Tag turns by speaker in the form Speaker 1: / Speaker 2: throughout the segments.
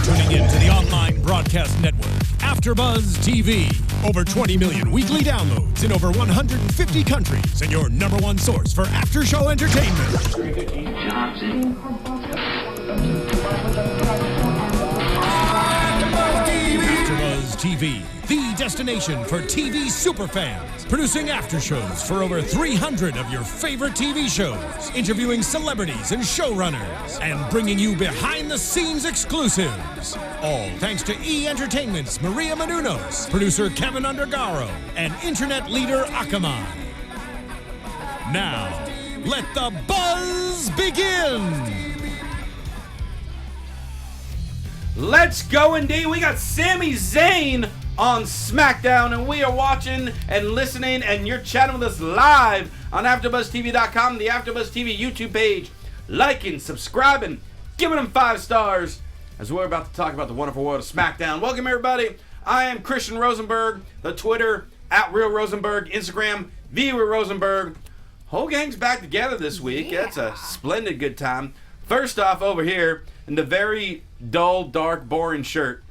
Speaker 1: tuning in to the online broadcast network, AfterBuzz TV. Over 20 million weekly downloads in over 150 countries, and your number one source for after-show entertainment. AfterBuzz TV, the destination for TV superfans. Producing aftershows for over 300 of your favorite TV shows. Interviewing celebrities and showrunners. And bringing you behind-the-scenes exclusives. All thanks to E! Entertainment's Maria Menounos, producer Kevin Undergaro, and internet leader Akamai. Now, let the buzz begin!
Speaker 2: Let's go indeed. We got Sami Zayn on SmackDown, and we are watching and listening, and you're chatting with us live on AfterBuzzTV.com, the AfterBuzz TV YouTube page. Liking, subscribing, giving them 5 stars as we're about to talk about the wonderful world of SmackDown. Welcome, everybody. I am Christian Rosenberg, the Twitter, @RealRosenberg, Instagram, @VRosenberg. Whole gang's back together this week. Yeah. It's a splendid good time. First off, over here, in the very dull, dark, boring shirt,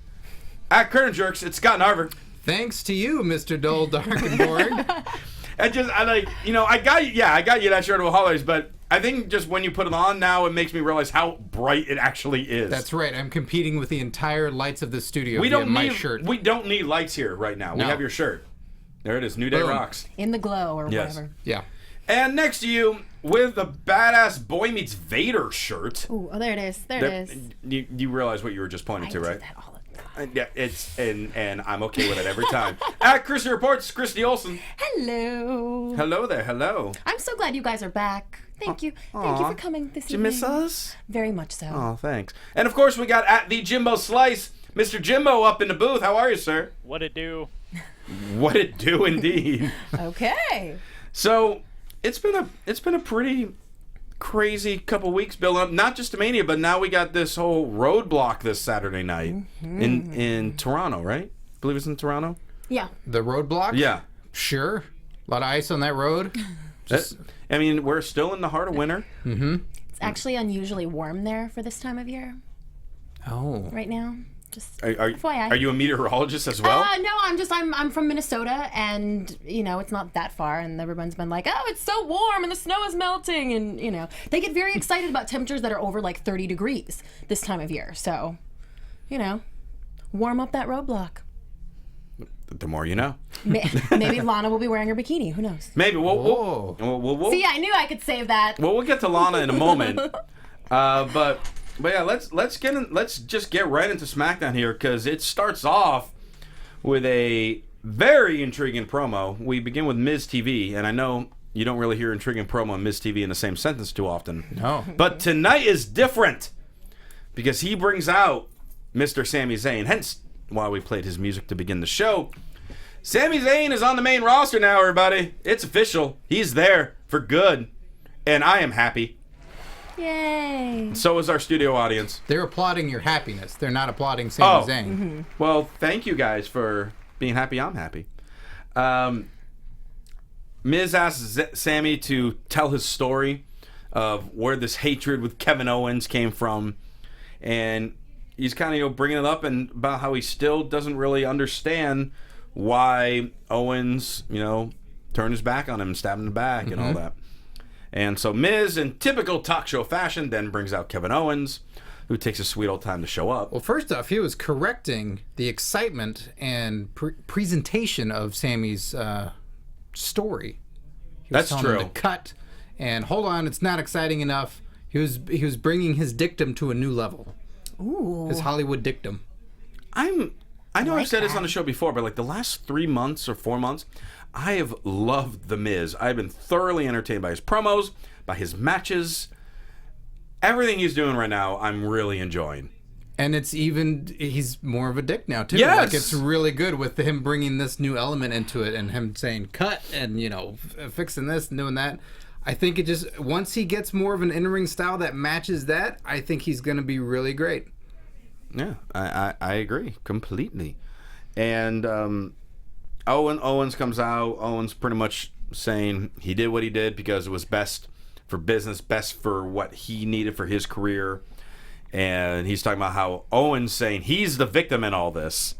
Speaker 2: @Curtain Jerks, it's Scott Narver.
Speaker 3: Thanks to you, Mr. Dull, Dark, and Boring.
Speaker 2: I got you that shirt over holidays, but I think just when you put it on now, it makes me realize how bright it actually is.
Speaker 3: That's right. I'm competing with the entire lights of the studio.
Speaker 2: We don't
Speaker 3: my
Speaker 2: need
Speaker 3: shirt.
Speaker 2: We don't need lights here right now.
Speaker 3: No.
Speaker 2: We have your shirt. There it is. New Day
Speaker 3: Boom.
Speaker 2: Rocks.
Speaker 4: In the glow or
Speaker 2: Yes.
Speaker 4: whatever.
Speaker 3: Yeah.
Speaker 2: And next to you, with the badass Boy Meets Vader shirt.
Speaker 4: Ooh, oh, there it is. There it is.
Speaker 2: You realize what you were just pointing to,
Speaker 4: I do
Speaker 2: right?
Speaker 4: that all the time.
Speaker 2: Yeah, it's and I'm okay with it every time. Christy Reports, Christy Olson.
Speaker 4: Hello.
Speaker 2: Hello there, hello.
Speaker 4: I'm so glad you guys are back. Thank you. Thank you for coming this
Speaker 2: Did you
Speaker 4: evening.
Speaker 2: miss us?
Speaker 4: Very much so.
Speaker 2: Oh, thanks. And of course, we got the Jimbo Slice, Mr. Jimbo up in the booth. How are you, sir?
Speaker 5: What it do?
Speaker 2: What it do, indeed.
Speaker 4: Okay.
Speaker 2: So it's been a pretty crazy couple weeks building up. Not just to Mania, but now we got this whole Roadblock this Saturday night in Toronto, right? I believe it's in Toronto.
Speaker 4: Yeah.
Speaker 3: The roadblock?
Speaker 2: Yeah.
Speaker 3: Sure. A lot of ice on that road.
Speaker 2: I mean, we're still in the heart of winter.
Speaker 3: Mm-hmm.
Speaker 4: It's actually unusually warm there for this time of year
Speaker 3: Oh.
Speaker 4: right now. Just
Speaker 2: Are
Speaker 4: FYI.
Speaker 2: you a meteorologist as well?
Speaker 4: No, I'm from Minnesota, and it's not that far, and everyone's been like, oh, it's so warm and the snow is melting, and they get very excited about temperatures that are over like 30 degrees this time of year. So, warm up that roadblock.
Speaker 2: The more you know.
Speaker 4: Maybe Lana will be wearing her bikini. Who knows?
Speaker 2: Maybe
Speaker 3: Whoa.
Speaker 2: we'll
Speaker 4: See, I knew I could save that.
Speaker 2: well, we'll get to Lana in a moment. But yeah, let's just get right into SmackDown here, because it starts off with a very intriguing promo. We begin with Miz TV, and I know you don't really hear intriguing promo and Miz TV in the same sentence too often.
Speaker 3: No.
Speaker 2: But tonight is different, because he brings out Mr. Sami Zayn. Hence why we played his music to begin the show. Sami Zayn is on the main roster now, everybody. It's official. He's there for good, and I am happy.
Speaker 4: Yay.
Speaker 2: So is our studio audience.
Speaker 3: They're applauding your happiness. They're not applauding Sami Zayn.
Speaker 4: Mm-hmm.
Speaker 2: Well, thank you guys for being happy. I'm happy. Miz asks Sami to tell his story of where this hatred with Kevin Owens came from, and he's kind of bringing it up and about how he still doesn't really understand why Owens turned his back on him, stabbed him in the back, and all that. And so Miz, in typical talk show fashion, then brings out Kevin Owens, who takes a sweet old time to show up.
Speaker 3: Well, first off, he was correcting the excitement and presentation of Sami's story. He was
Speaker 2: That's
Speaker 3: telling him
Speaker 2: true.
Speaker 3: to cut and hold on, it's not exciting enough. He was bringing his dictum to a new level.
Speaker 4: Ooh.
Speaker 3: His Hollywood dictum.
Speaker 2: I know
Speaker 4: like
Speaker 2: I've said this
Speaker 4: that.
Speaker 2: on the show before, but like the last 3 months or 4 months, I have loved The Miz. I've been thoroughly entertained by his promos, by his matches. Everything he's doing right now, I'm really enjoying.
Speaker 3: And he's more of a dick now, too.
Speaker 2: Yes!
Speaker 3: Like, it's really good with him bringing this new element into it and him saying cut and, fixing this and doing that. I think it just, once he gets more of an in-ring style that matches that, I think he's going to be really great.
Speaker 2: Yeah, I agree completely. And Owens comes out. Owens pretty much saying he did what he did because it was best for business, best for what he needed for his career. And he's talking about how Owens saying he's the victim in all this.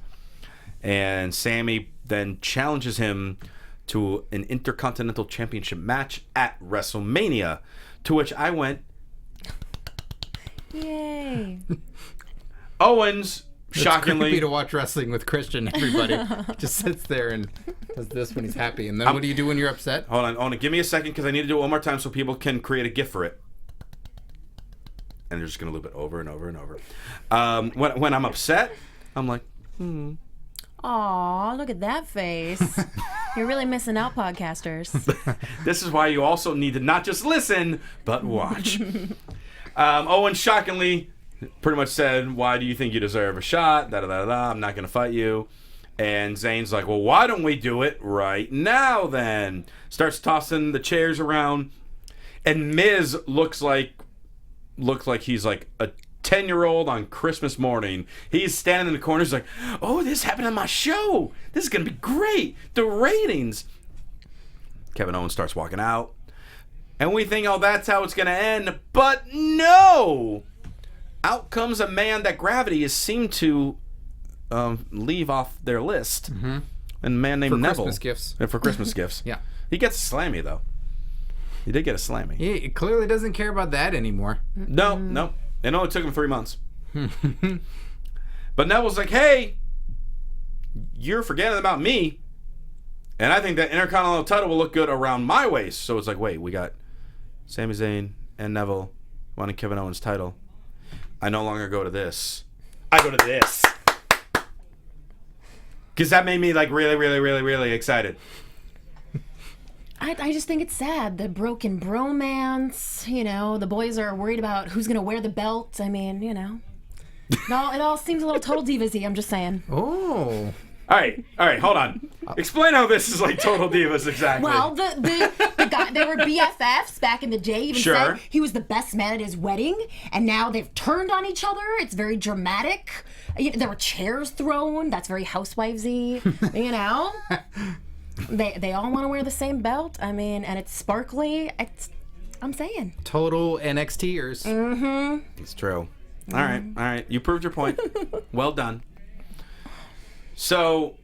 Speaker 2: And Sami then challenges him to an Intercontinental Championship match at WrestleMania. To which I went,
Speaker 4: Yay.
Speaker 2: Owens,
Speaker 3: It's
Speaker 2: shockingly...
Speaker 3: creepy to watch wrestling with Christian. Everybody just sits there and does this when he's happy. And then what do you do when you're upset?
Speaker 2: Hold on. Give me a second because I need to do it one more time so people can create a GIF for it. And they're just going to loop it over and over and over. When I'm upset, I'm like,
Speaker 4: Aw, look at that face. You're really missing out, podcasters.
Speaker 2: This is why you also need to not just listen, but watch. Owen shockingly pretty much said, why do you think you deserve a shot? Da-da-da-da, I'm not going to fight you. And Zayn's like, well, why don't we do it right now then? Starts tossing the chairs around. And Miz looks like he's like a 10-year-old on Christmas morning. He's standing in the corner. He's like, oh, this happened on my show. This is going to be great. The ratings. Kevin Owens starts walking out. And we think, oh, that's how it's going to end. But no. Out comes a man that gravity has seemed to leave off their list. Mm-hmm. And a man named Neville.
Speaker 3: Christmas gifts.
Speaker 2: For Christmas gifts.
Speaker 3: Yeah.
Speaker 2: He gets a slammy, though. He did get a slammy.
Speaker 3: He clearly doesn't care about that anymore.
Speaker 2: No. It only took him 3 months. But Neville's like, hey, you're forgetting about me. And I think that Intercontinental title will look good around my waist. So it's like, wait, we got Sami Zayn and Neville wanting Kevin Owens' title. I no longer go to this. I go to this. Because that made me like really, really, really, really excited.
Speaker 4: I just think it's sad. The broken bromance, the boys are worried about who's going to wear the belt. I mean, it all seems a little Total Divas-y, I'm just saying.
Speaker 3: Oh.
Speaker 2: All right, hold on. Explain how this is like Total Divas exactly.
Speaker 4: Well, the guy, they were BFFs back in the day. Even
Speaker 2: Sure.
Speaker 4: said he was the best man at his wedding, and now they've turned on each other. It's very dramatic. There were chairs thrown. That's very housewivesy. They all want to wear the same belt. I mean, and it's sparkly. I'm saying.
Speaker 3: Total NXTers.
Speaker 4: Mm-hmm.
Speaker 2: It's true. All right. You proved your point. Well done. So,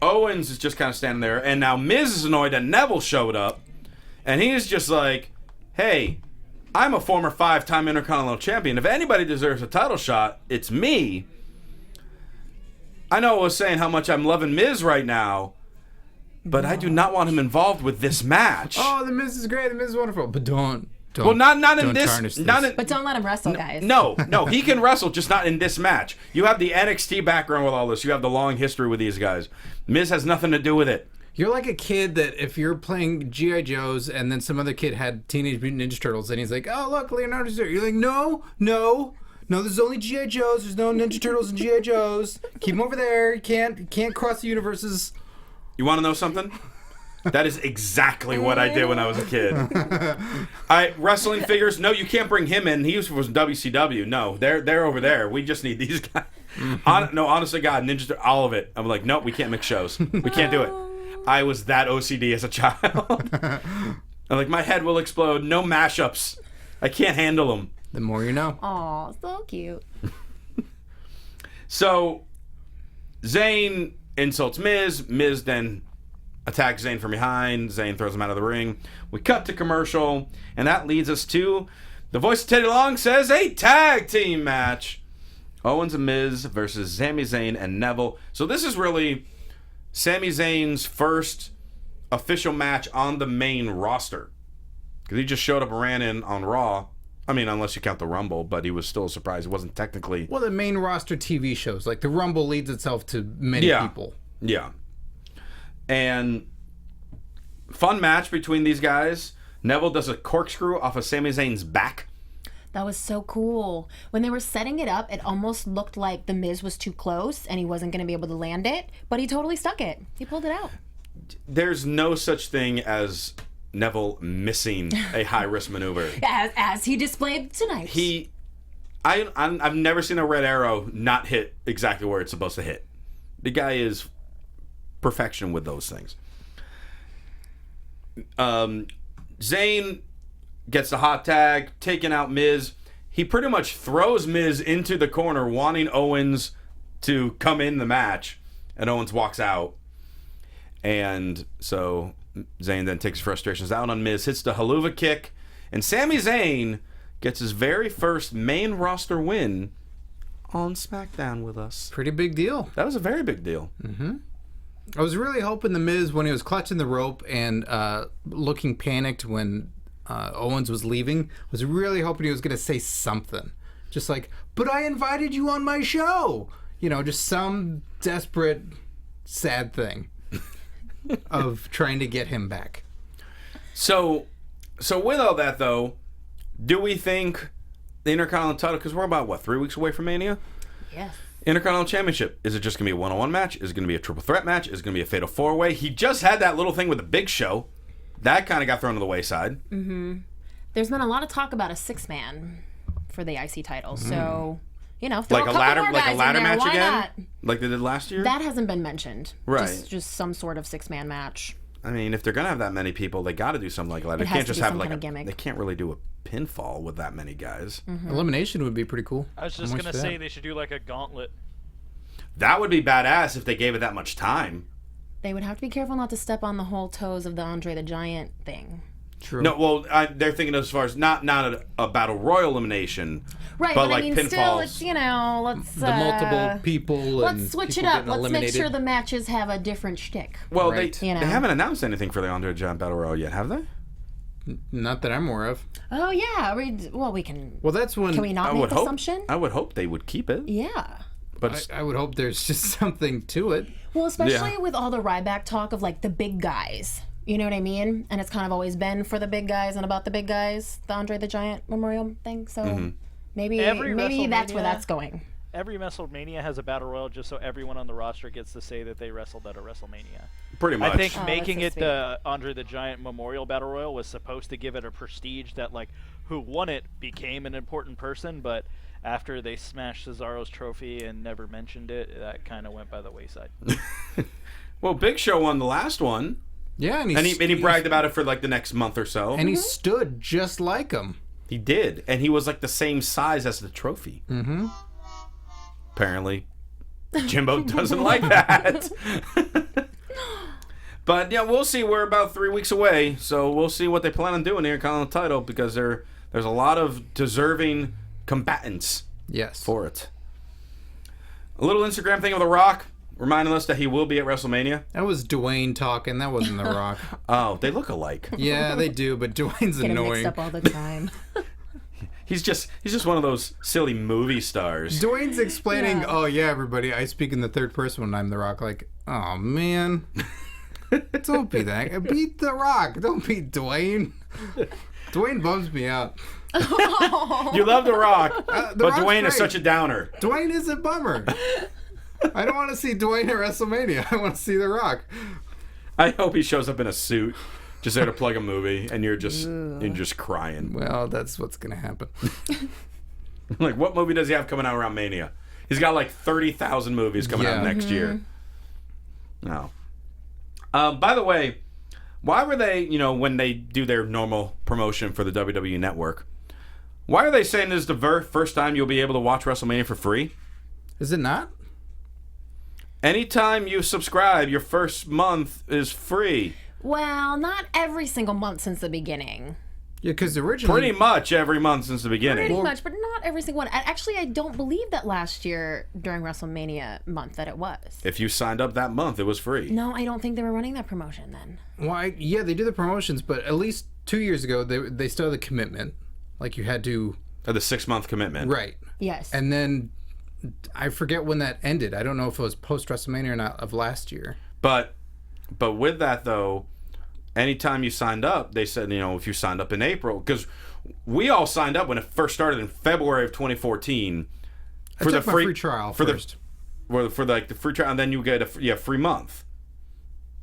Speaker 2: Owens is just kind of standing there, and now Miz is annoyed that Neville showed up, and he is just like, hey, I'm a former 5-time Intercontinental Champion. If anybody deserves a title shot, it's me. I know I was saying how much I'm loving Miz right now, but I do not want him involved with this match.
Speaker 3: Oh, the Miz is great. The Miz is wonderful. But don't.
Speaker 2: Well, not in
Speaker 3: don't
Speaker 2: this.
Speaker 3: tarnish
Speaker 4: But don't let him wrestle, guys.
Speaker 2: No, he can wrestle, just not in this match. You have the NXT background with all this. You have the long history with these guys. Miz has nothing to do with it.
Speaker 3: You're like a kid that if you're playing G.I. Joes and then some other kid had Teenage Mutant Ninja Turtles and he's like, oh, look, Leonardo's there. You're like, no, there's only G.I. Joes. There's no Ninja Turtles and G.I. Joes. Keep them over there. You can't cross the universes.
Speaker 2: You want to know something? That is exactly what I did when I was a kid. Wrestling figures. No, you can't bring him in. He was WCW. No, they're over there. We just need these guys. Honest to God, Ninja, all of it. I'm like, nope, we can't mix shows. We can't do it. I was that OCD as a child. I'm like, my head will explode. No mashups. I can't handle them.
Speaker 3: The more you know.
Speaker 4: Aw, so cute.
Speaker 2: So, Zayn insults Miz. Miz then attacks Zayn from behind. Zayn throws him out of the ring. We cut to commercial, and that leads us to the voice of Teddy Long says a tag team match. Owens and Miz versus Sami Zayn and Neville. So this is really Sami Zayn's first official match on the main roster. Because he just showed up and ran in on Raw. I mean, unless you count the Rumble, but he was still a surprise. It wasn't technically...
Speaker 3: Well, the main roster TV shows. Like, the Rumble leads itself to many people.
Speaker 2: Yeah. And fun match between these guys. Neville does a corkscrew off of Sami Zayn's back.
Speaker 4: That was so cool. When they were setting it up, it almost looked like The Miz was too close and he wasn't going to be able to land it, but he totally stuck it. He pulled it out.
Speaker 2: There's no such thing as Neville missing a high-risk maneuver.
Speaker 4: As he displayed tonight.
Speaker 2: I've never seen a red arrow not hit exactly where it's supposed to hit. The guy is perfection with those things. Zayn gets the hot tag, taking out Miz. he pretty much throws Miz into the corner, wanting Owens to come in the match, and Owens walks out. And so Zayn then takes frustrations out on Miz, hits the haluva kick, and Sami Zayn gets his very first main roster win on SmackDown with us.
Speaker 3: Pretty big deal.
Speaker 2: That was a very big deal.
Speaker 3: I was really hoping the Miz, when he was clutching the rope and looking panicked when Owens was leaving, was really hoping he was going to say something. Just like, but I invited you on my show. You know, just some desperate, sad thing of trying to get him back.
Speaker 2: So with all that, though, do we think the Intercontinental title, because we're about, 3 weeks away from Mania?
Speaker 4: Yes.
Speaker 2: Intercontinental Championship, is it just going to be a one-on-one match? Is it going to be a triple threat match? Is it going to be a fatal four-way? He just had that little thing with the Big Show. That kind of got thrown to the wayside.
Speaker 4: There's been a lot of talk about a 6-man for the IC title, so, you know, throw
Speaker 2: Like
Speaker 4: a
Speaker 2: a
Speaker 4: couple
Speaker 2: ladder,
Speaker 4: more
Speaker 2: like a
Speaker 4: guys
Speaker 2: ladder
Speaker 4: in there.
Speaker 2: match
Speaker 4: Why
Speaker 2: again,
Speaker 4: not?
Speaker 2: like they did last year.
Speaker 4: That hasn't been mentioned.
Speaker 2: Right.
Speaker 4: Just some sort of 6-man match.
Speaker 2: I mean, if they're going to have that many people, they got to do something like a ladder. They
Speaker 4: It has
Speaker 2: can't
Speaker 4: to
Speaker 2: just
Speaker 4: be
Speaker 2: have
Speaker 4: some
Speaker 2: like
Speaker 4: kind of gimmick.
Speaker 2: They can't really do a pinfall with that many guys.
Speaker 3: Elimination would be pretty cool.
Speaker 5: I was just
Speaker 3: I'm
Speaker 5: gonna
Speaker 3: with
Speaker 5: say
Speaker 3: that.
Speaker 5: they should do like a gauntlet.
Speaker 2: That would be badass if they gave it that much time.
Speaker 4: They would have to be careful not to step on the whole toes of the Andre the Giant thing.
Speaker 3: True.
Speaker 2: No, well, they're thinking as far as not a battle royal elimination,
Speaker 4: Right,
Speaker 2: but
Speaker 4: but
Speaker 2: like
Speaker 4: I mean,
Speaker 2: pinfalls.
Speaker 4: still, it's, you know, let's...
Speaker 3: The multiple people and
Speaker 4: Let's switch it
Speaker 3: people
Speaker 4: up.
Speaker 3: getting
Speaker 4: Let's make
Speaker 3: eliminated.
Speaker 4: sure the matches have a different shtick.
Speaker 2: Well,
Speaker 3: Right.
Speaker 2: they
Speaker 4: You know.
Speaker 2: haven't announced anything for the Andre the Giant Battle Royal yet, have they?
Speaker 3: Not that I'm aware of.
Speaker 4: Oh, yeah. We can...
Speaker 3: Well, that's when
Speaker 4: Can we not
Speaker 2: I
Speaker 4: make
Speaker 2: would hope.
Speaker 4: assumption?
Speaker 2: I would hope they would keep it,
Speaker 4: Yeah.
Speaker 2: but
Speaker 3: I would hope there's just something to it.
Speaker 4: Well, especially
Speaker 2: Yeah.
Speaker 4: with all the Ryback talk of, like, the big guys. You know what I mean? And it's kind of always been for the big guys and about the big guys, the Andre the Giant Memorial thing. So maybe
Speaker 5: Every
Speaker 4: that's where
Speaker 5: WrestleMania-
Speaker 4: that's going.
Speaker 5: Every WrestleMania has a battle royal just so everyone on the roster gets to say that they wrestled at a WrestleMania.
Speaker 2: pretty much.
Speaker 5: I think
Speaker 4: Oh,
Speaker 5: making
Speaker 4: that's
Speaker 5: it
Speaker 4: so
Speaker 5: the Andre the Giant Memorial Battle Royal was supposed to give it a prestige that, like, who won it became an important person, but after they smashed Cesaro's trophy and never mentioned it, that kind of went by the wayside.
Speaker 2: Well, Big Show won the last one,
Speaker 3: Yeah, and
Speaker 2: and he bragged about it for like the next month or so.
Speaker 3: And he stood just like him.
Speaker 2: He did, and he was like the same size as the trophy. Apparently, Jimbo doesn't like that. But yeah, we'll see. We're about 3 weeks away, so we'll see what they plan on doing here in Continental title, because there's a lot of deserving combatants
Speaker 3: Yes.
Speaker 2: for it. A little Instagram thing of The Rock, reminding us that he will be at WrestleMania.
Speaker 3: That was Dwayne talking. That wasn't The Rock.
Speaker 2: Oh, they look alike.
Speaker 3: Yeah, they do, but Dwayne's
Speaker 4: Get it
Speaker 3: annoying.
Speaker 4: mixed up all the time.
Speaker 2: He's just one of those silly movie stars.
Speaker 3: Dwayne's explaining,
Speaker 4: Yeah.
Speaker 3: oh, yeah, everybody, I speak in the third person when I'm The Rock. Like, oh, man. Don't be that. Beat The Rock. Don't beat Dwayne. Dwayne bums me out.
Speaker 2: You love The Rock,
Speaker 3: The
Speaker 2: but
Speaker 3: Rock's
Speaker 2: Dwayne is
Speaker 3: great.
Speaker 2: such a downer.
Speaker 3: Dwayne is a bummer. I don't want to see Dwayne at WrestleMania. I want to see The Rock.
Speaker 2: I hope he shows up in a suit, just there to plug a movie, and you're just crying.
Speaker 3: Well, that's what's going to happen.
Speaker 2: Like, what movie does he have coming out around Mania? He's got like 30,000 movies coming out
Speaker 3: Yeah.
Speaker 2: next year. No. By the way, why were they, when they do their normal promotion for the WWE Network, why are they saying this is the first time you'll be able to watch WrestleMania for free?
Speaker 3: Is it not?
Speaker 2: Anytime you subscribe, your first month is free.
Speaker 4: Well, not every single month since the beginning.
Speaker 3: Yeah, because originally...
Speaker 2: Pretty much every month since the beginning.
Speaker 4: Pretty much, but not every single one. And actually, I don't believe that last year during WrestleMania month that it was.
Speaker 2: If you signed up that month, it was free.
Speaker 4: No, I don't think they were running that promotion then.
Speaker 3: Why? Yeah, they do the promotions, but at least 2 years ago, they still had the commitment. Like, you had to...
Speaker 2: The 6-month commitment.
Speaker 3: Right.
Speaker 4: Yes.
Speaker 3: And then I forget when that ended. I don't know if it was post-WrestleMania or not of last year.
Speaker 2: But with that, though, anytime you signed up, they said, if you signed up in April, because we all signed up when it first started in February of 2014 for
Speaker 3: I took my free trial first.
Speaker 2: For like the free trial, and then you get a free month.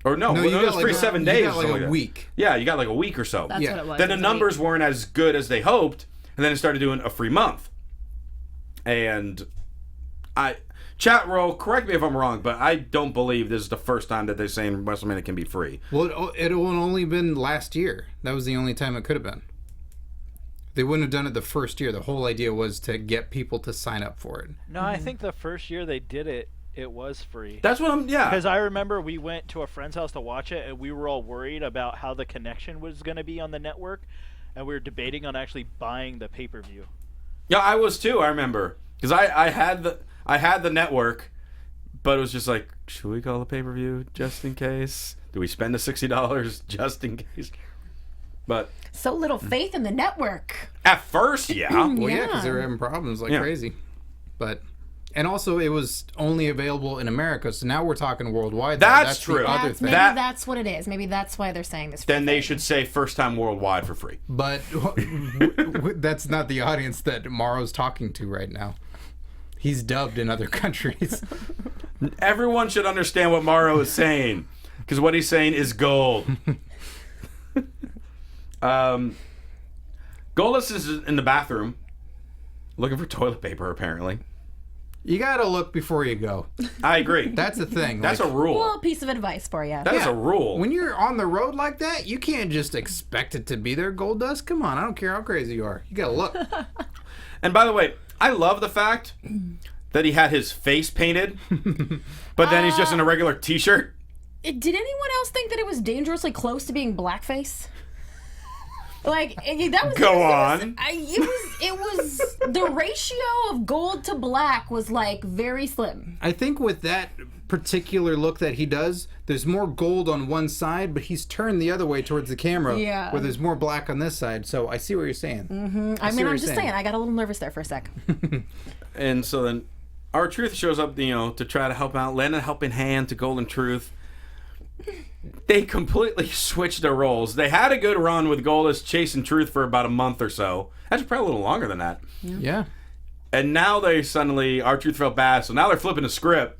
Speaker 2: Or no,
Speaker 3: you
Speaker 2: it was
Speaker 3: got
Speaker 2: free
Speaker 3: like
Speaker 2: 7
Speaker 3: you
Speaker 2: days.
Speaker 3: got
Speaker 2: or
Speaker 3: like
Speaker 2: something
Speaker 3: a
Speaker 2: that.
Speaker 3: week.
Speaker 2: Yeah, you got like a week or so.
Speaker 4: That's
Speaker 3: yeah.
Speaker 4: what it was.
Speaker 2: Then the
Speaker 4: It was a
Speaker 2: numbers
Speaker 4: week.
Speaker 2: weren't as good as they hoped, and then it started doing a free month. And chat roll, correct me if I'm wrong, but I don't believe this is the first time that they're saying WrestleMania can be free.
Speaker 3: Well, it only been last year. That was the only time it could have been. They wouldn't have done it the first year. The whole idea was to get people to sign up for it.
Speaker 5: No, I think the first year they did it, it was free.
Speaker 2: That's what I'm. Yeah.
Speaker 5: Because I remember we went to a friend's house to watch it, and we were all worried about how the connection was going to be on the network, and we were debating on actually buying the pay-per-view.
Speaker 2: Yeah, I was too. I remember because I had the network, but it was just like, should we call the pay-per-view just in case? Do we spend the $60 just in case? But
Speaker 4: So little faith in the network.
Speaker 2: at first, yeah.
Speaker 3: Well, yeah, because
Speaker 4: Yeah.
Speaker 3: they were having problems like
Speaker 2: Yeah.
Speaker 3: crazy. But and also it was only available in America, so now we're talking worldwide.
Speaker 2: That's
Speaker 3: the
Speaker 2: true.
Speaker 3: other
Speaker 4: That's,
Speaker 3: thing.
Speaker 4: maybe
Speaker 2: That-
Speaker 4: that's what it is. Maybe that's why they're saying this.
Speaker 2: Then they should say first time worldwide for free.
Speaker 3: But that's not the audience that Morrow's talking to right now. He's dubbed in other countries.
Speaker 2: Everyone should understand what Morrow is saying because what he's saying is gold. Goldust is in the bathroom looking for toilet paper, apparently.
Speaker 3: You gotta look before you go.
Speaker 2: I agree.
Speaker 3: That's the thing.
Speaker 2: That's
Speaker 3: like,
Speaker 2: a rule.
Speaker 4: Well, piece of advice for you.
Speaker 2: That is a rule.
Speaker 3: When you're on the road like that, you can't just expect it to be there. Goldust, come on! I don't care how crazy you are. You gotta look.
Speaker 2: And by the way, I love the fact that he had his face painted, but then he's just in a regular T-shirt.
Speaker 4: Did anyone else think that it was dangerously close to being blackface? Like that was.
Speaker 2: Go on.
Speaker 4: It was the ratio of gold to black was like very slim.
Speaker 3: I think with that particular look that he does, there's more gold on one side, but he's turned the other way towards the camera.
Speaker 4: Yeah.
Speaker 3: Where there's more black on this side. So I see what you're saying.
Speaker 4: I
Speaker 3: see
Speaker 4: mean,
Speaker 3: what
Speaker 4: I'm
Speaker 3: you're
Speaker 4: just saying. I got a little nervous there for a sec.
Speaker 2: And so then R-Truth shows up, to try to help out, lend a helping hand to Golden Truth. They completely switched their roles. They had a good run with Goldust chasing Truth for about a month or so. Actually, probably a little longer than that.
Speaker 3: Yeah.
Speaker 2: And now they suddenly, R-Truth felt bad, so now they're flipping the script.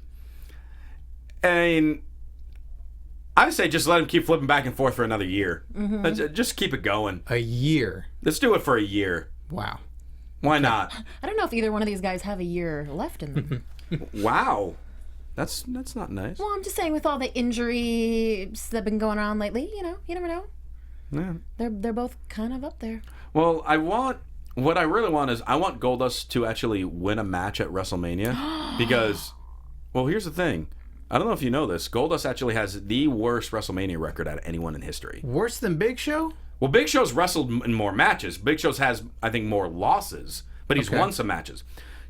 Speaker 2: And I say just let him keep flipping back and forth for another year. Just keep it going.
Speaker 3: A year.
Speaker 2: Let's do it for a year.
Speaker 3: Wow.
Speaker 2: Why not?
Speaker 4: I don't know if either one of these guys have a year left in them.
Speaker 2: Wow. That's not nice.
Speaker 4: Well, I'm just saying with all the injuries that have been going on lately, you never know.
Speaker 2: Yeah.
Speaker 4: They're both kind of up there.
Speaker 2: Well, what I really want is I want Goldust to actually win a match at WrestleMania because, well, here's the thing. I don't know if you know this. Goldust actually has the worst WrestleMania record out of anyone in history.
Speaker 3: Worse than Big Show?
Speaker 2: Well, Big Show's wrestled in more matches. Big Show's has, I think, more losses, but he's
Speaker 3: Okay.
Speaker 2: won some matches.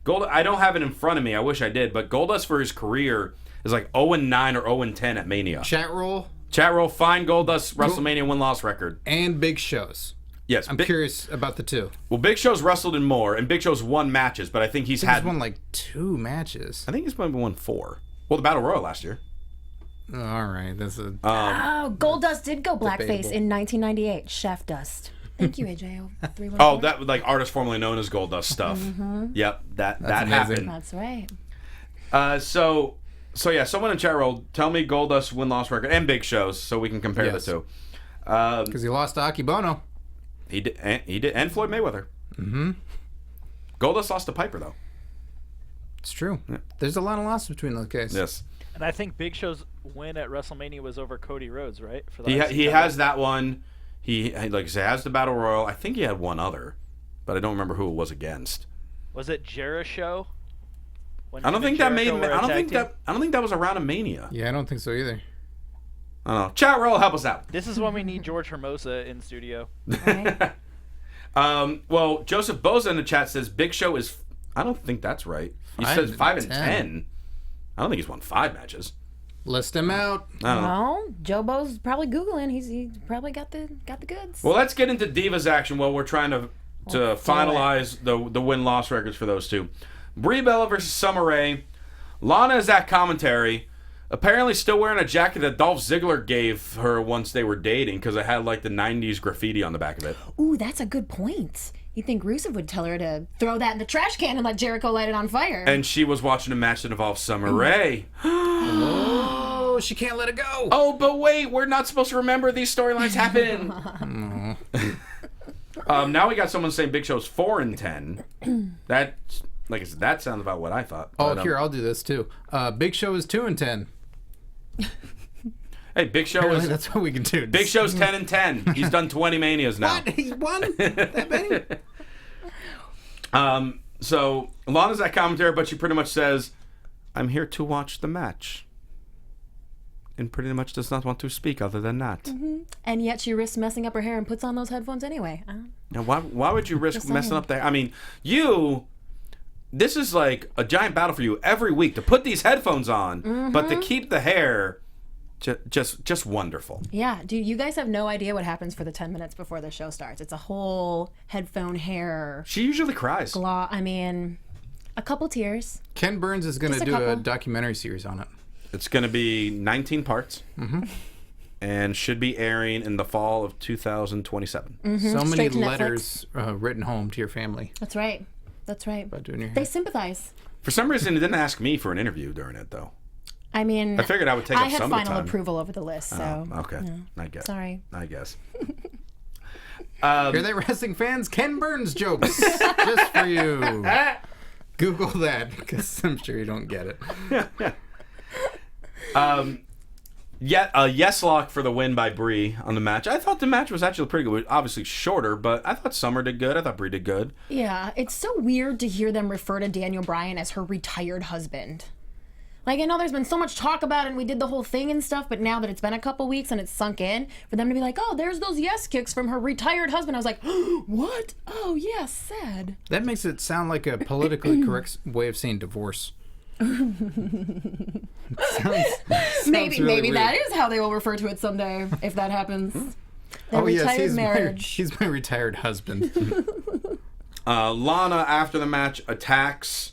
Speaker 2: I don't have it in front of me. I wish I did, but Goldust for his career is like 0-9 or 0-10 at Mania.
Speaker 3: Chat roll
Speaker 2: Chat roll, find Goldust WrestleMania win-loss record.
Speaker 3: and Big Shows.
Speaker 2: Yes,
Speaker 3: I'm curious about the two.
Speaker 2: Well, Big Show's wrestled in more, and Big Show's won matches, but I think he's
Speaker 3: He's
Speaker 2: had.
Speaker 3: won like 2 matches.
Speaker 2: I think he's probably won 4. Well, the Battle Royal last year.
Speaker 3: Oh, all right, that's a.
Speaker 4: Oh, Goldust did go blackface
Speaker 3: Debatable.
Speaker 4: in 1998. Chef Dust. Thank you, AJ. 314.
Speaker 2: Oh, that like artist formerly known as Goldust stuff. Yep, that
Speaker 3: amazing.
Speaker 2: happened.
Speaker 4: That's right.
Speaker 2: So yeah, someone in chat roll, tell me Goldust win-loss record and Big Show's so we can compare
Speaker 3: Yes.
Speaker 2: the two.
Speaker 3: Because he lost to Akibono.
Speaker 2: He did, and Floyd Mayweather. Mm-hmm. Goldust lost to Piper though.
Speaker 3: It's true. There's a lot of losses between those guys.
Speaker 2: Yes,
Speaker 5: And I think Big Show's win at WrestleMania was over Cody Rhodes, right? For the
Speaker 2: he
Speaker 5: IC
Speaker 2: he
Speaker 5: title.
Speaker 2: has that one. He like I say has the Battle Royal. I think he had one other, but I don't remember who it was against.
Speaker 5: Was it Jericho? When
Speaker 2: I don't
Speaker 5: him
Speaker 2: think
Speaker 5: and
Speaker 2: that made.
Speaker 5: Jericho were a
Speaker 2: I don't
Speaker 5: tag
Speaker 2: think
Speaker 5: team?
Speaker 2: that. I don't think that was around a Mania.
Speaker 3: Yeah, I don't think so either.
Speaker 2: I don't know. Chat roll, help us out.
Speaker 5: This is when we need George Hermosa in studio.
Speaker 4: Right?
Speaker 2: Well, Joseph Boza in the chat says Big Show is. I don't think that's right. He
Speaker 3: 5
Speaker 2: says
Speaker 3: and
Speaker 2: 5 and
Speaker 3: 10.
Speaker 2: 10. I don't think he's won 5 matches.
Speaker 3: List him out.
Speaker 2: I don't know.
Speaker 4: Well, Jobo's probably googling. He's probably got the goods.
Speaker 2: Well, let's get into Divas action while we're trying to finalize the win-loss records for those two. Brie Bella versus Summer Rae. Lana is at commentary. Apparently still wearing a jacket that Dolph Ziggler gave her once they were dating because it had like the 90s graffiti on the back of it.
Speaker 4: Ooh, that's a good point. You think Rusev would tell her to throw that in the trash can and let Jericho light it on fire?
Speaker 2: And she was watching a match that involved Summer Rae.
Speaker 3: Oh, she can't let it go.
Speaker 2: Oh, but wait, we're not supposed to remember these storylines happen. Now we got someone saying Big Show's 4 and 10. That, like I said, that sounds about what I thought.
Speaker 3: Oh,
Speaker 2: But,
Speaker 3: here, I'll do this too. Big Show is 2 and 10.
Speaker 2: Hey, Big Show
Speaker 3: Apparently
Speaker 2: is
Speaker 3: that's what we can do.
Speaker 2: Big Show's 10 and 10. He's done 20 Manias now.
Speaker 3: What? He's won? That many?
Speaker 2: So Lana's that commentary, but she pretty much says, "I'm here to watch the match," and pretty much does not want to speak other than that.
Speaker 4: Mm-hmm. And yet she risks messing up her hair and puts on those headphones anyway.
Speaker 2: Now, why would you risk messing up the hair? I mean, this is like a giant battle for you every week to put these headphones on, but to keep the hair just wonderful.
Speaker 4: Yeah, dude, you guys have no idea what happens for the 10 minutes before the show starts. It's a whole headphone hair.
Speaker 2: She usually cries.
Speaker 4: I mean, a couple tears.
Speaker 3: Ken Burns is going to do a documentary series on it.
Speaker 2: It's going to be 19 parts. And should be airing in the fall of 2027.
Speaker 3: So many letters written home to your family.
Speaker 4: That's right. That's right.
Speaker 3: About doing your hair.
Speaker 4: They sympathize.
Speaker 2: For some reason, it didn't ask me for an interview during it, though.
Speaker 4: I mean,
Speaker 2: I figured I would take up some of the time.
Speaker 4: I had final approval over the list, so.
Speaker 2: Okay. I guess.
Speaker 4: Sorry.
Speaker 2: I guess.
Speaker 3: Hear that, wrestling fans? Ken Burns jokes. Just for you. Google that, because I'm sure you don't get it.
Speaker 2: Yet a yes lock for the win by Brie on the match. I thought the match was actually pretty good. Obviously shorter, but I thought Summer did good. I thought Brie did good.
Speaker 4: Yeah, it's so weird to hear them refer to Daniel Bryan as her retired husband. Like, I know there's been so much talk about it and we did the whole thing and stuff, but now that it's been a couple weeks and it's sunk in, for them to be like, oh, there's those yes kicks from her retired husband. I was like, what? Oh, yeah, sad.
Speaker 3: That makes it sound like a politically correct way of saying divorce.
Speaker 4: Maybe
Speaker 3: really
Speaker 4: that is how they will refer to it someday, if that happens. Their retired marriage.
Speaker 3: He's my retired husband.
Speaker 2: Lana, after the match, attacks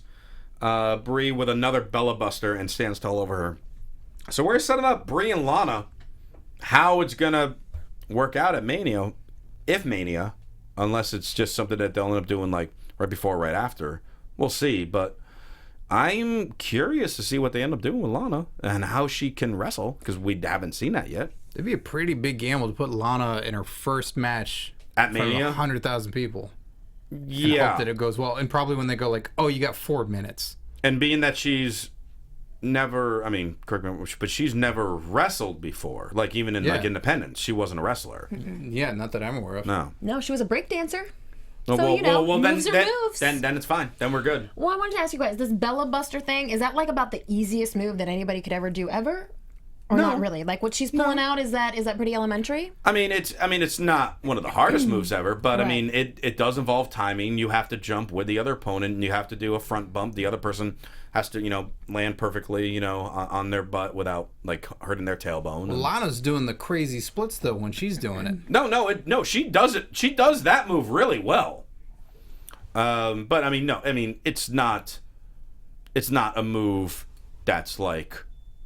Speaker 2: Brie with another Bella Buster and stands tall over her. So we're setting up Brie and Lana, how it's going to work out at Mania, if Mania, unless it's just something that they'll end up doing like right before or right after. We'll see, but I'm curious to see what they end up doing with Lana and how she can wrestle, because we haven't seen that yet.
Speaker 3: It'd be a pretty big gamble to put Lana in her first match
Speaker 2: at Mania,
Speaker 3: 100,000 people.
Speaker 2: Yeah,
Speaker 3: and hope that it goes well. And probably when they go like, "Oh, you got 4 minutes,"
Speaker 2: and being that she's never, I mean, correct me, but she's never wrestled before. Like even in like Independence, she wasn't a wrestler.
Speaker 3: Yeah, not that I'm aware of.
Speaker 2: No,
Speaker 4: she was a break dancer.
Speaker 2: Well,
Speaker 4: So, moves are moves.
Speaker 2: Then it's fine. Then we're good.
Speaker 4: Well, I wanted to ask you guys, this Bella Buster thing, is that like about the easiest move that anybody could ever do ever? Or not really? Like what she's pulling out, is that pretty elementary?
Speaker 2: I mean, it's not one of the hardest moves ever, but
Speaker 4: Right.
Speaker 2: I mean, it does involve timing. You have to jump with the other opponent, and you have to do a front bump. The other person has to, land perfectly, on their butt without like hurting their tailbone.
Speaker 3: Lana's doing the crazy splits though when she's doing it.
Speaker 2: No, she does it. She does that move really well. But I mean, it's not a move that's like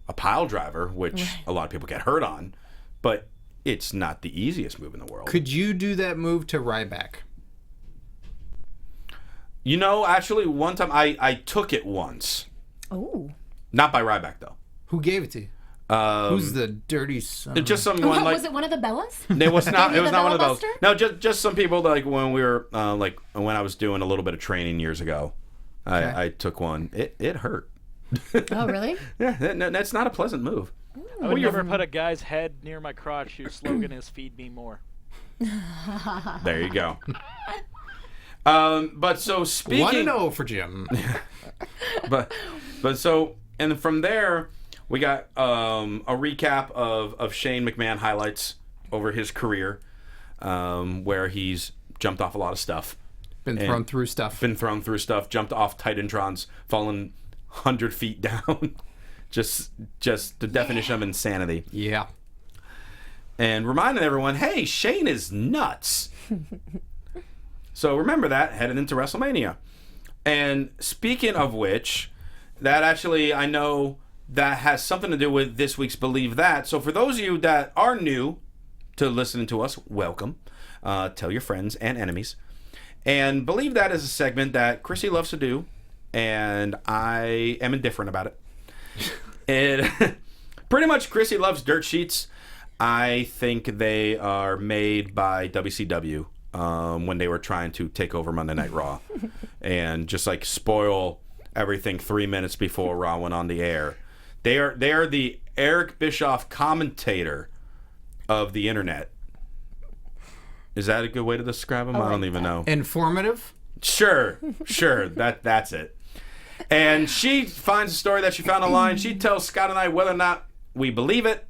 Speaker 2: a pile driver, which a lot of people get hurt on, but it's not the easiest move in the world.
Speaker 3: Could you do that move to Ryback?
Speaker 2: Actually, one time I took it once.
Speaker 4: Oh.
Speaker 2: Not by Ryback, though.
Speaker 3: Who gave it to you? Who's the dirty son?
Speaker 2: Just someone like.
Speaker 4: Was it one of the Bellas?
Speaker 2: It was not. It was not one of those.
Speaker 4: Buster?
Speaker 2: No, just some people like when we were when I was doing a little bit of training years ago. I took one. It hurt.
Speaker 4: Oh, really?
Speaker 2: Yeah, that's not a pleasant move.
Speaker 5: I would never put a guy's head near my crotch whose slogan is "Feed me more."
Speaker 2: There you go. But so speaking.
Speaker 3: 1-0 for Jim.
Speaker 2: but so, and from there we got a recap of Shane McMahon highlights over his career, where he's jumped off a lot of stuff.
Speaker 3: Been thrown through stuff.
Speaker 2: Jumped off Titantrons, fallen 100 feet down. just the definition of insanity.
Speaker 3: Yeah.
Speaker 2: And reminding everyone, hey, Shane is nuts. So remember that headed into WrestleMania. And speaking of which, that actually, I know that has something to do with this week's Believe That. So for those of you that are new to listening to us, welcome. Tell your friends and enemies. And Believe That is a segment that Christy loves to do, and I am indifferent about it. And pretty much Christy loves dirt sheets. I think they are made by WCW when they were trying to take over Monday Night Raw and just like spoil everything 3 minutes before Raw went on the air. They are the Eric Bischoff commentator of the internet. Is that a good way to describe them? I don't even know.
Speaker 3: Informative?
Speaker 2: Sure. That's it. And she finds a story that she found online. She tells Scott and I whether or not we believe it,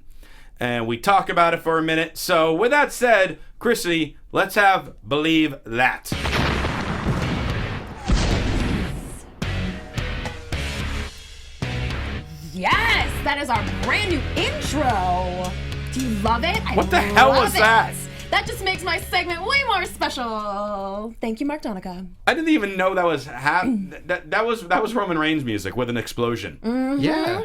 Speaker 2: and we talk about it for a minute. So with that said, Christy, let's have Believe That.
Speaker 4: Yes, that is our brand new intro. Do you love it?
Speaker 2: What the hell was that?
Speaker 4: That just makes my segment way more special. Thank you, Mark Donica.
Speaker 2: I didn't even know that was that was Roman Reigns music with an explosion.
Speaker 4: Mm-hmm.
Speaker 3: Yeah.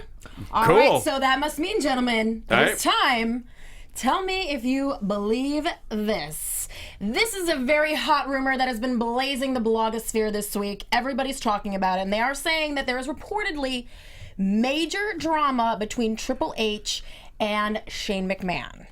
Speaker 4: All
Speaker 2: Cool.
Speaker 4: right, so that must mean, gentlemen,
Speaker 2: All
Speaker 4: it's time. Tell me if you believe this. This is a very hot rumor that has been blazing the blogosphere this week. Everybody's talking about it, and they are saying that there is reportedly major drama between Triple H and Shane McMahon.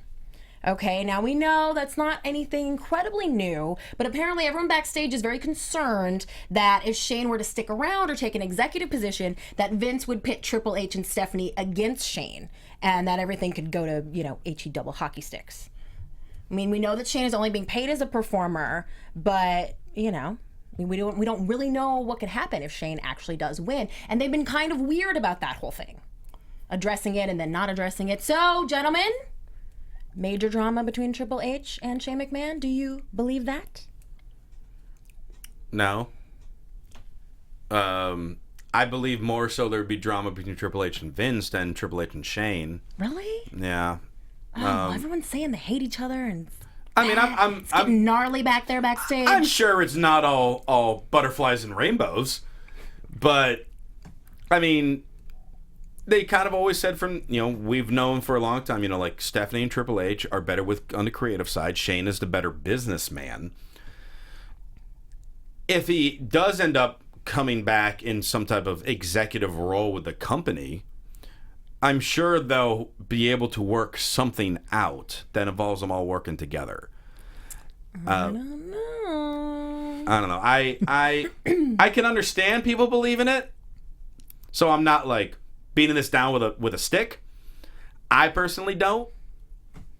Speaker 4: Okay, now we know that's not anything incredibly new, but apparently everyone backstage is very concerned that if Shane were to stick around or take an executive position, that Vince would pit Triple H and Stephanie against Shane, and that everything could go to, HE double hockey sticks. I mean, we know that Shane is only being paid as a performer, but, we don't really know what could happen if Shane actually does win. And they've been kind of weird about that whole thing, addressing it and then not addressing it. So, gentlemen, major drama between Triple H and Shane McMahon. Do you believe that?
Speaker 2: No. I believe more so there'd be drama between Triple H and Vince than Triple H and Shane.
Speaker 4: Really?
Speaker 2: Yeah.
Speaker 4: Oh, everyone's saying they hate each other and
Speaker 2: I mean, I'm
Speaker 4: getting gnarly back there backstage.
Speaker 2: I'm sure it's not all butterflies and rainbows, but I mean, they kind of always said from, we've known for a long time, like Stephanie and Triple H are better on the creative side. Shane is the better businessman. If he does end up coming back in some type of executive role with the company, I'm sure they'll be able to work something out that involves them all working together.
Speaker 4: I don't know.
Speaker 2: I don't know. I can understand people believe in it, so I'm not like beating this down with a stick. I personally don't,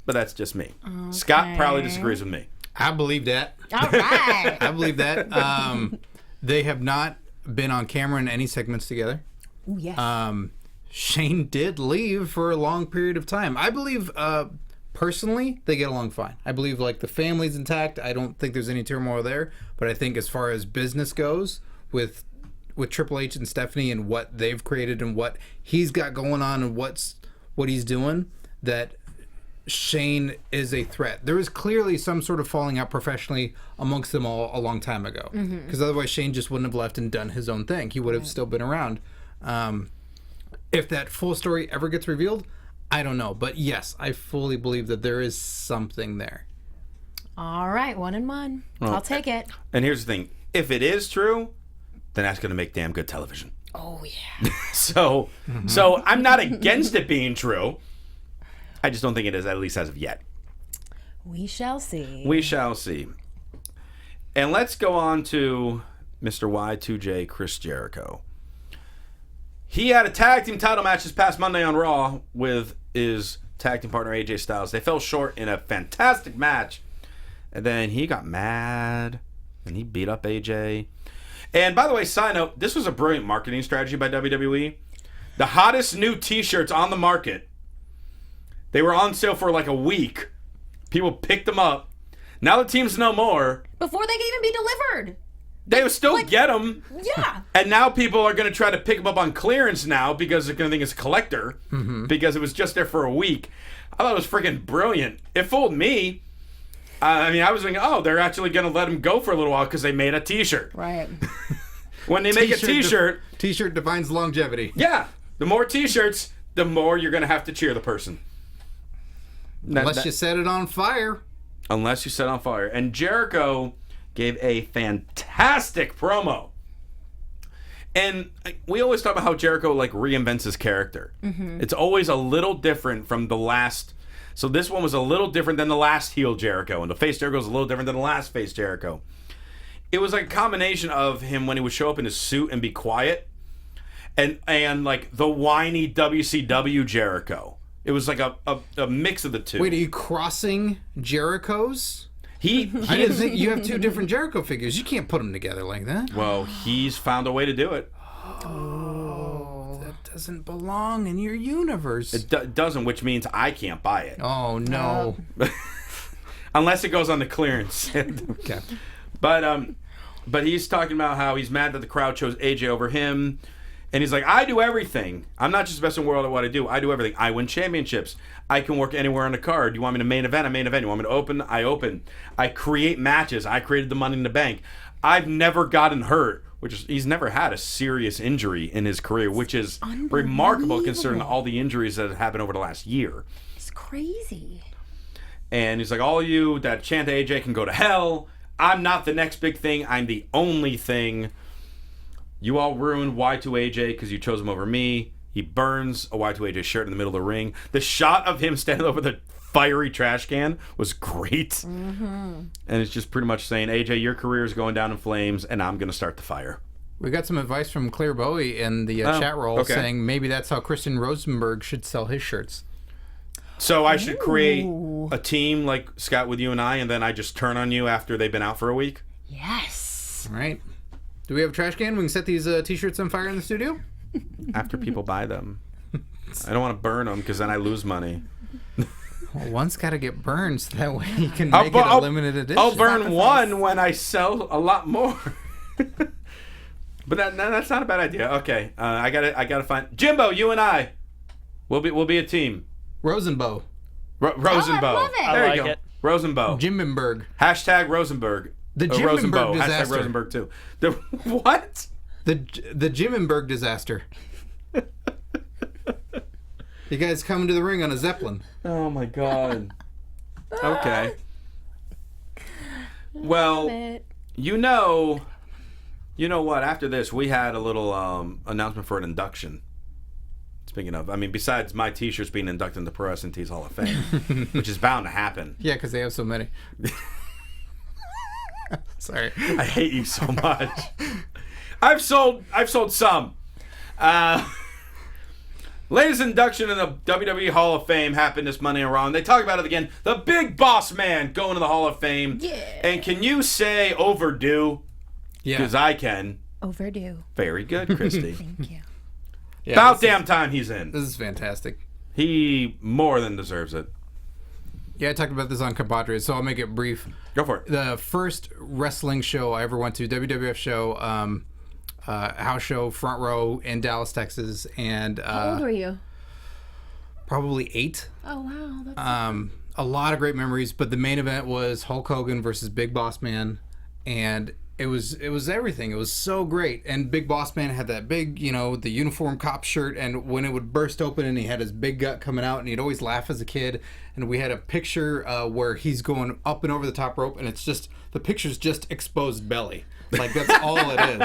Speaker 2: but that's just me. Okay. Scott probably disagrees with me.
Speaker 3: I believe that.
Speaker 4: All right.
Speaker 3: I believe that. They have not been on camera in any segments together.
Speaker 4: Ooh, yes.
Speaker 3: Shane did leave for a long period of time. I believe, personally, they get along fine. I believe, the family's intact. I don't think there's any turmoil there. But I think as far as business goes, with Triple H and Stephanie and what they've created and what he's got going on and what he's doing, that Shane is a threat. There is clearly some sort of falling out professionally amongst them all a long time ago. Because otherwise Shane just wouldn't have left and done his own thing. He would have still been around. If that full story ever gets revealed, I don't know. But yes, I fully believe that there is something there.
Speaker 4: All right, 1 and 1.
Speaker 2: Well,
Speaker 4: I'll take it.
Speaker 2: And here's the thing. If it is true, then that's going to make damn good television.
Speaker 4: Oh, yeah.
Speaker 2: So I'm not against it being true. I just don't think it is, at least as of yet.
Speaker 4: We shall see.
Speaker 2: We shall see. And let's go on to Mr. Y2J, Chris Jericho. He had a tag team title match this past Monday on Raw with his tag team partner AJ Styles. They fell short in a fantastic match. And then he got mad and he beat up AJ. And by the way, side note, this was a brilliant marketing strategy by WWE. The hottest new t-shirts on the market, they were on sale for a week. People picked them up. Now the team's no more.
Speaker 4: Before they can even be delivered.
Speaker 2: They would still get them.
Speaker 4: Yeah.
Speaker 2: And now people are going to try to pick them up on clearance now because they're going to think it's a collector because it was just there for a week. I thought it was freaking brilliant. It fooled me. I was thinking, they're actually going to let them go for a little while because they made a t-shirt.
Speaker 4: Right.
Speaker 2: When they make a t-shirt.
Speaker 3: T-shirt defines longevity.
Speaker 2: Yeah. The more t-shirts, the more you're going to have to cheer the person.
Speaker 3: Unless you set it on fire.
Speaker 2: Unless you set it on fire. And Jericho gave a fantastic promo. And we always talk about how Jericho reinvents his character. It's always a little different from the last. So this one was a little different than the last heel Jericho, and the face Jericho was a little different than the last face Jericho. It was a combination of him when he would show up in his suit and be quiet, and the whiny WCW Jericho. It was a mix of the two.
Speaker 3: Wait, are you crossing Jerichos? I didn't think you have 2 different Jericho figures. You can't put them together like that.
Speaker 2: Well, he's found a way to do it.
Speaker 3: Oh, that doesn't belong in your universe.
Speaker 2: It doesn't, which means I can't buy it.
Speaker 3: Oh, no.
Speaker 2: Unless it goes on the clearance.
Speaker 3: Okay.
Speaker 2: But he's talking about how he's mad that the crowd chose AJ over him. And he's like, I do everything. I'm not just the best in the world at what I do. I do everything. I win championships. I can work anywhere on the card. You want me to main event? I main event. You want me to open? I open. I create matches. I created the Money in the Bank. I've never gotten hurt, he's never had a serious injury in his career, which is remarkable considering all the injuries that have happened over the last year.
Speaker 4: It's crazy.
Speaker 2: And he's like, all you that chant AJ can go to hell. I'm not the next big thing. I'm the only thing. You all ruined Y2AJ because you chose him over me. He burns a Y2AJ shirt in the middle of the ring. The shot of him standing over the fiery trash can was great. Mm-hmm. And it's just pretty much saying, AJ, your career is going down in flames, and I'm going to start the fire.
Speaker 3: We got some advice from Claire Bowie in the chat roll saying maybe that's how Christian Rosenberg should sell his shirts.
Speaker 2: So I should create a team like Scott with you and I, and then I just turn on you after they've been out for a week?
Speaker 4: Yes.
Speaker 3: All right. Do we have a trash can? We can set these T-shirts on fire in the studio?
Speaker 2: After people buy them. I don't want to burn them because then I lose money.
Speaker 3: Well, one's got to get burned so that way you can make it a limited edition.
Speaker 2: I'll burn one when I sell a lot more. But that's not a bad idea. Okay, I gotta find Jimbo. You and I, we'll be a team.
Speaker 3: Rosenbow.
Speaker 2: Rosenbow.
Speaker 4: I love it.
Speaker 2: There
Speaker 5: I
Speaker 2: you
Speaker 5: like
Speaker 2: go.
Speaker 5: it.
Speaker 2: Rosenbow.
Speaker 3: Jimmenberg.
Speaker 2: Hashtag Rosenberg.
Speaker 3: The
Speaker 2: Rosenbow.
Speaker 3: Jimmenberg
Speaker 2: Hashtag
Speaker 3: disaster.
Speaker 2: Rosenberg too. The what?
Speaker 3: The Jimmenberg disaster. You guys coming to the ring on a Zeppelin.
Speaker 2: Oh my god. Okay. Well, you know what? After this, we had a little announcement for an induction. Speaking of, I mean, besides my T-shirts being inducted into Pro Wrestling Tees Hall of Fame, which is bound to happen.
Speaker 3: Yeah, because they have so many. Sorry.
Speaker 2: I hate you so much. I've sold some. Latest induction in the WWE Hall of Fame happened this Monday on Raw, and they talk about it again. The Big Boss Man going to the Hall of Fame.
Speaker 4: Yeah.
Speaker 2: And can you say overdue?
Speaker 3: Yeah.
Speaker 2: Because I can.
Speaker 4: Overdue.
Speaker 2: Very good, Christy.
Speaker 4: Thank you.
Speaker 3: Yeah,
Speaker 2: About damn time he's in.
Speaker 3: This is fantastic.
Speaker 2: He more than deserves it.
Speaker 3: Yeah, I talked about this on Compadres, so I'll make it brief.
Speaker 2: Go for it.
Speaker 3: The first wrestling show I ever went to, WWF show, house show, front row in Dallas, Texas, and
Speaker 4: How old were you?
Speaker 3: probably 8.
Speaker 4: Oh, wow. That's
Speaker 3: A lot of great memories, but the main event was Hulk Hogan versus Big Boss Man, and it was everything. It was so great. And Big Boss Man had that big, the uniform cop shirt, and when it would burst open and he had his big gut coming out, and he'd always laugh as a kid. And we had a picture where he's going up and over the top rope, and it's just, the picture's just exposed belly. Like, that's all it is.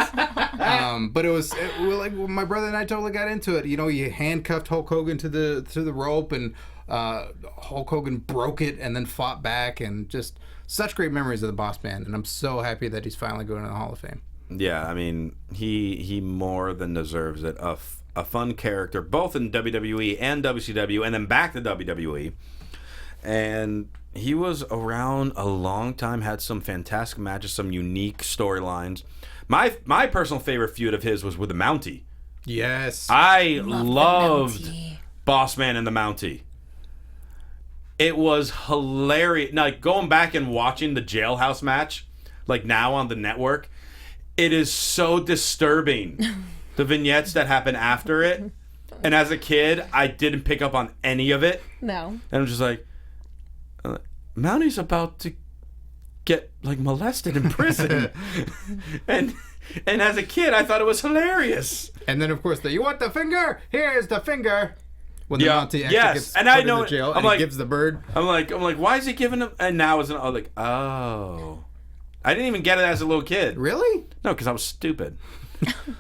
Speaker 3: But it was like, my brother and I totally got into it. You handcuffed Hulk Hogan to the rope, and Hulk Hogan broke it and then fought back, and just such great memories of the Boss Man. And I'm so happy that he's finally going to the Hall of Fame.
Speaker 2: Yeah, I mean, he more than deserves it. A fun character, both in WWE and WCW, and then back to WWE. And he was around a long time, had some fantastic matches, some unique storylines. My personal favorite feud of his was with the Mountie.
Speaker 3: Yes.
Speaker 2: I loved
Speaker 4: the Mountie.
Speaker 2: Boss Man and the Mountie. It was hilarious. Now, like, going back and watching the Jailhouse match, like now on the network, it is so disturbing. The vignettes that happen after it. And as a kid, I didn't pick up on any of it.
Speaker 4: No.
Speaker 2: And I'm just like, Mountie's about to get like molested in prison. and as a kid, I thought it was hilarious.
Speaker 3: And then, of course, you want the finger? Here's the finger. When the Mountie actually gets
Speaker 2: and
Speaker 3: put
Speaker 2: I
Speaker 3: in
Speaker 2: know
Speaker 3: the jail,
Speaker 2: I'm
Speaker 3: and
Speaker 2: like,
Speaker 3: he gives the bird.
Speaker 2: I'm like, why is he giving him? And now it's like, oh, I didn't even get it as a little kid.
Speaker 3: Really?
Speaker 2: No, because I was stupid.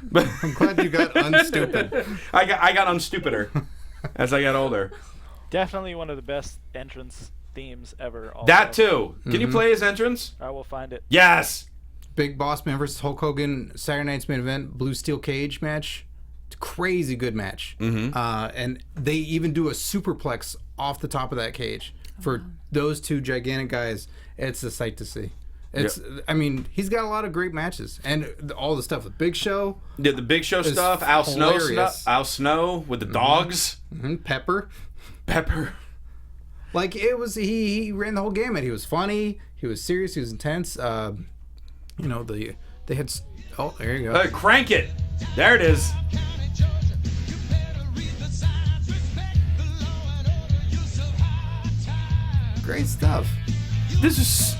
Speaker 2: But
Speaker 3: I'm glad you got unstupid.
Speaker 2: I got unstupider as I got older.
Speaker 5: Definitely one of the best entrance themes ever. Also.
Speaker 2: That too. Can you play his entrance?
Speaker 5: I will find it.
Speaker 2: Yes.
Speaker 3: Big Boss Man versus Hulk Hogan, Saturday Night's Main Event, Blue Steel Cage match. It's a crazy good match. Mm-hmm. And they even do a superplex off the top of that cage. for those two gigantic guys, it's a sight to see. It's, I mean, he's got a lot of great matches, and all the stuff with Big Show.
Speaker 2: Yeah, the Big Show stuff. Al Snow with the dogs.
Speaker 3: Mm-hmm. Pepper. Like, it was, he ran the whole gamut. He was funny. He was serious. He was intense. You know, they had. Oh, there you go.
Speaker 2: Crank it. There it is.
Speaker 3: Great stuff.
Speaker 2: This is.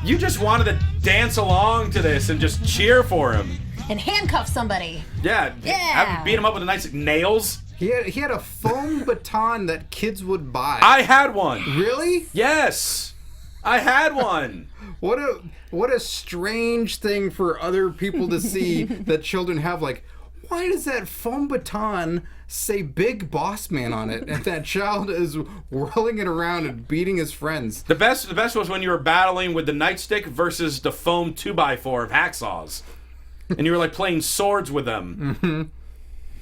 Speaker 2: You just wanted to dance along to this and just cheer for him.
Speaker 4: And handcuff somebody.
Speaker 2: Yeah. Have him beat him up with a nice nails.
Speaker 3: He had a foam baton that kids would buy.
Speaker 2: I had one.
Speaker 3: Really?
Speaker 2: Yes. I had one.
Speaker 3: What a strange thing for other people to see that children have. Like, why does that foam baton say Big Boss Man on it, and that child is whirling it around and beating his friends?
Speaker 2: The best was when you were battling with the nightstick versus the foam 2x4 of hacksaws, and you were like playing swords with them. Mm-hmm.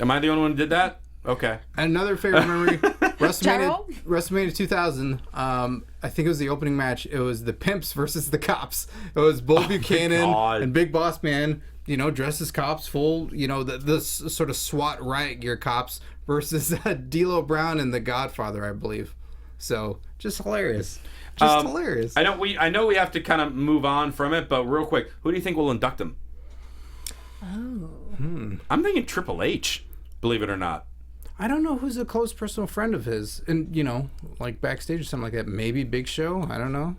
Speaker 2: Am I the only one who did that? Okay.
Speaker 3: Another favorite memory, WrestleMania 2000. I think it was the opening match. It was the Pimps versus the Cops. It was Bull Buchanan and Big Boss Man, you know, dressed as cops, full, you know, the sort of SWAT riot gear cops versus D'Lo Brown and the Godfather, I believe. So just hilarious. Hilarious.
Speaker 2: I know we have to kind of move on from it, but real quick, who do you think will induct him? I'm thinking Triple H, believe it or not.
Speaker 3: I don't know who's a close personal friend of his, and you know, like backstage or something like that. Maybe Big Show. I don't know.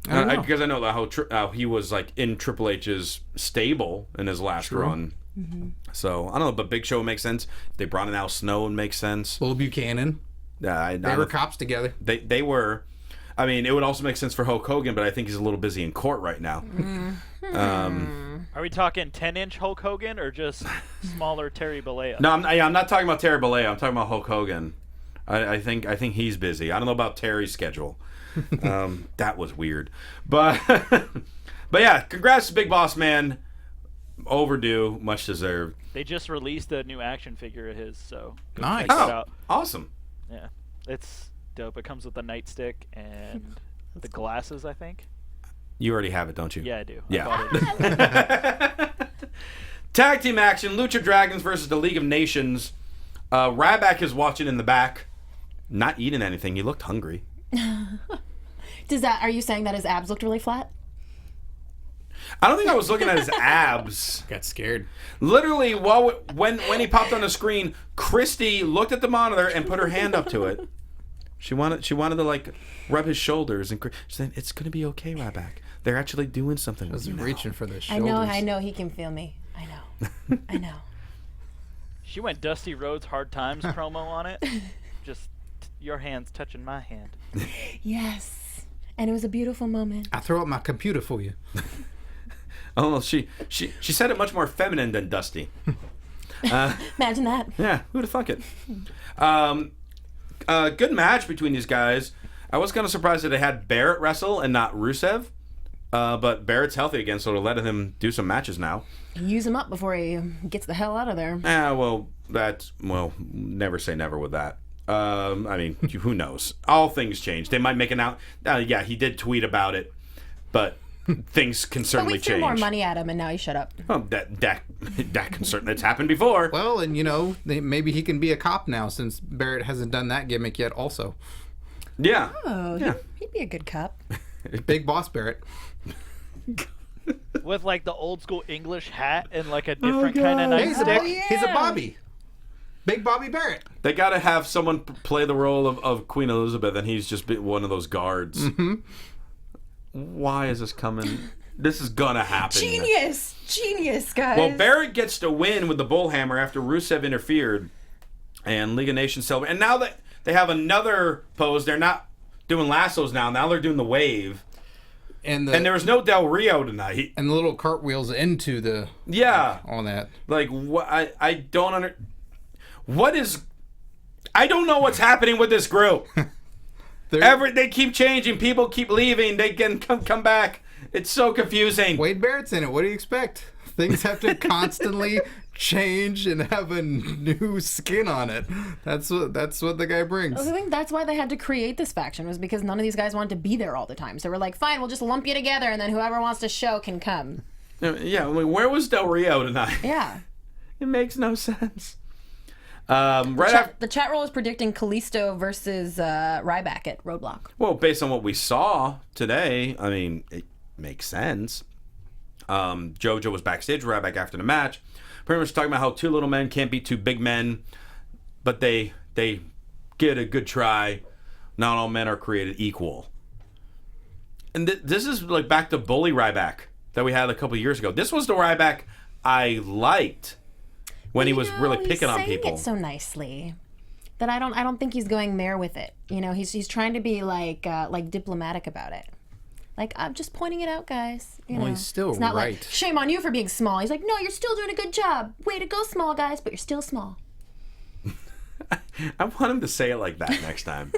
Speaker 2: Because I know how he was like in Triple H's stable in his last run. Mm-hmm. So I don't know, but Big Show would make sense. If they brought in Al Snow, would make sense.
Speaker 3: Bull Buchanan.
Speaker 2: They
Speaker 3: were cops together.
Speaker 2: They were. I mean, it would also make sense for Hulk Hogan, but I think he's a little busy in court right now.
Speaker 5: Are we talking 10-inch Hulk Hogan or just smaller Terry Bollea?
Speaker 2: No, I'm not talking about Terry Bollea. I'm talking about Hulk Hogan. I think he's busy. I don't know about Terry's schedule. That was weird, but yeah, congrats to Big Boss Man. Overdue, much deserved.
Speaker 5: They just released a new action figure of his, so go
Speaker 3: nice.
Speaker 5: check it out.
Speaker 2: Awesome.
Speaker 5: Yeah, it's dope. It comes with a nightstick and the glasses, I think.
Speaker 2: You already have it, don't you?
Speaker 5: Yeah, I do.
Speaker 2: Yeah. Tag team action: Lucha Dragons versus the League of Nations. Ryback is watching in the back, not eating anything. He looked hungry.
Speaker 4: Are you saying that his abs looked really flat?
Speaker 2: I don't think I was looking at his abs.
Speaker 3: Got scared.
Speaker 2: Literally, when he popped on the screen, Christy looked at the monitor and put her hand up to it. She wanted to like rub his shoulders, and she said, "It's gonna be okay, Ryback. They're actually doing something."
Speaker 3: I was reaching for the
Speaker 4: I
Speaker 3: shoulders.
Speaker 4: know. He can feel me. I know.
Speaker 5: She went Dusty Rhodes Hard Times promo on it. Just your hands touching my hand.
Speaker 4: Yes, and it was a beautiful moment.
Speaker 3: I throw up my computer for you.
Speaker 2: Oh, she said it much more feminine than Dusty.
Speaker 4: Imagine that.
Speaker 2: Yeah, who'd have thunk it? Good match between these guys. I was kind of surprised that they had Barrett wrestle and not Rusev. But Barrett's healthy again, so they're letting him do some matches now.
Speaker 4: Use him up before he gets the hell out of there.
Speaker 2: Never say never with that. I mean, who knows? All things change. They might make an out. Yeah, he did tweet about it, but things can certainly change.
Speaker 4: But we threw more money at him, and now he shut up.
Speaker 2: Oh, that can certainly, it's happened before.
Speaker 3: Well, and you know, maybe he can be a cop now since Barrett hasn't done that gimmick yet. Also.
Speaker 2: Yeah.
Speaker 4: Oh, yeah. He'd be a good cop.
Speaker 3: Big Boss Barrett.
Speaker 5: With like the old school English hat and like a different kind of nightstick.
Speaker 3: He's a Bobby. Big Bobby Barrett.
Speaker 2: They got to have someone play the role of Queen Elizabeth, and he's just one of those guards. Mm-hmm. Why is this coming? This is gonna happen.
Speaker 4: Genius, guys.
Speaker 2: Well, Barrett gets to win with the bullhammer after Rusev interfered, and League of Nations celebrate. And now that they have another pose, they're not doing lassos now. Now they're doing the wave. And there was no Del Rio tonight.
Speaker 3: And the little cartwheels into the...
Speaker 2: Yeah.
Speaker 3: On that.
Speaker 2: Like, I don't What is... I don't know what's happening with this group. They keep changing. People keep leaving. They can come back. It's so confusing.
Speaker 3: Wade Barrett's in it. What do you expect? Things have to constantly change and have a new skin on it. That's what the guy brings.
Speaker 4: I think that's why they had to create this faction, was because none of these guys wanted to be there all the time. So we're like, fine, we'll just lump you together, and then whoever wants to show can come.
Speaker 2: Yeah, I mean, where was Del Rio tonight?
Speaker 4: Yeah.
Speaker 2: It makes no sense.
Speaker 4: The chat roll is predicting Kalisto versus Ryback at Roadblock.
Speaker 2: Well, based on what we saw today, I mean, it makes sense. JoJo was backstage, Ryback after the match, pretty much talking about how two little men can't beat two big men, but they get a good try. Not all men are created equal. And this is like back to bully Ryback that we had a couple years ago. This was the Ryback I liked when he was really picking on people.
Speaker 4: He's saying it so nicely that I don't think he's going there with it. You know, he's trying to be like diplomatic about it. Like, I'm just pointing it out, guys. You know,
Speaker 3: he's still
Speaker 4: it's not
Speaker 3: right.
Speaker 4: Like, shame on you for being small. He's like, no, you're still doing a good job. Way to go, small guys, but you're still small.
Speaker 2: I want him to say it like that next time.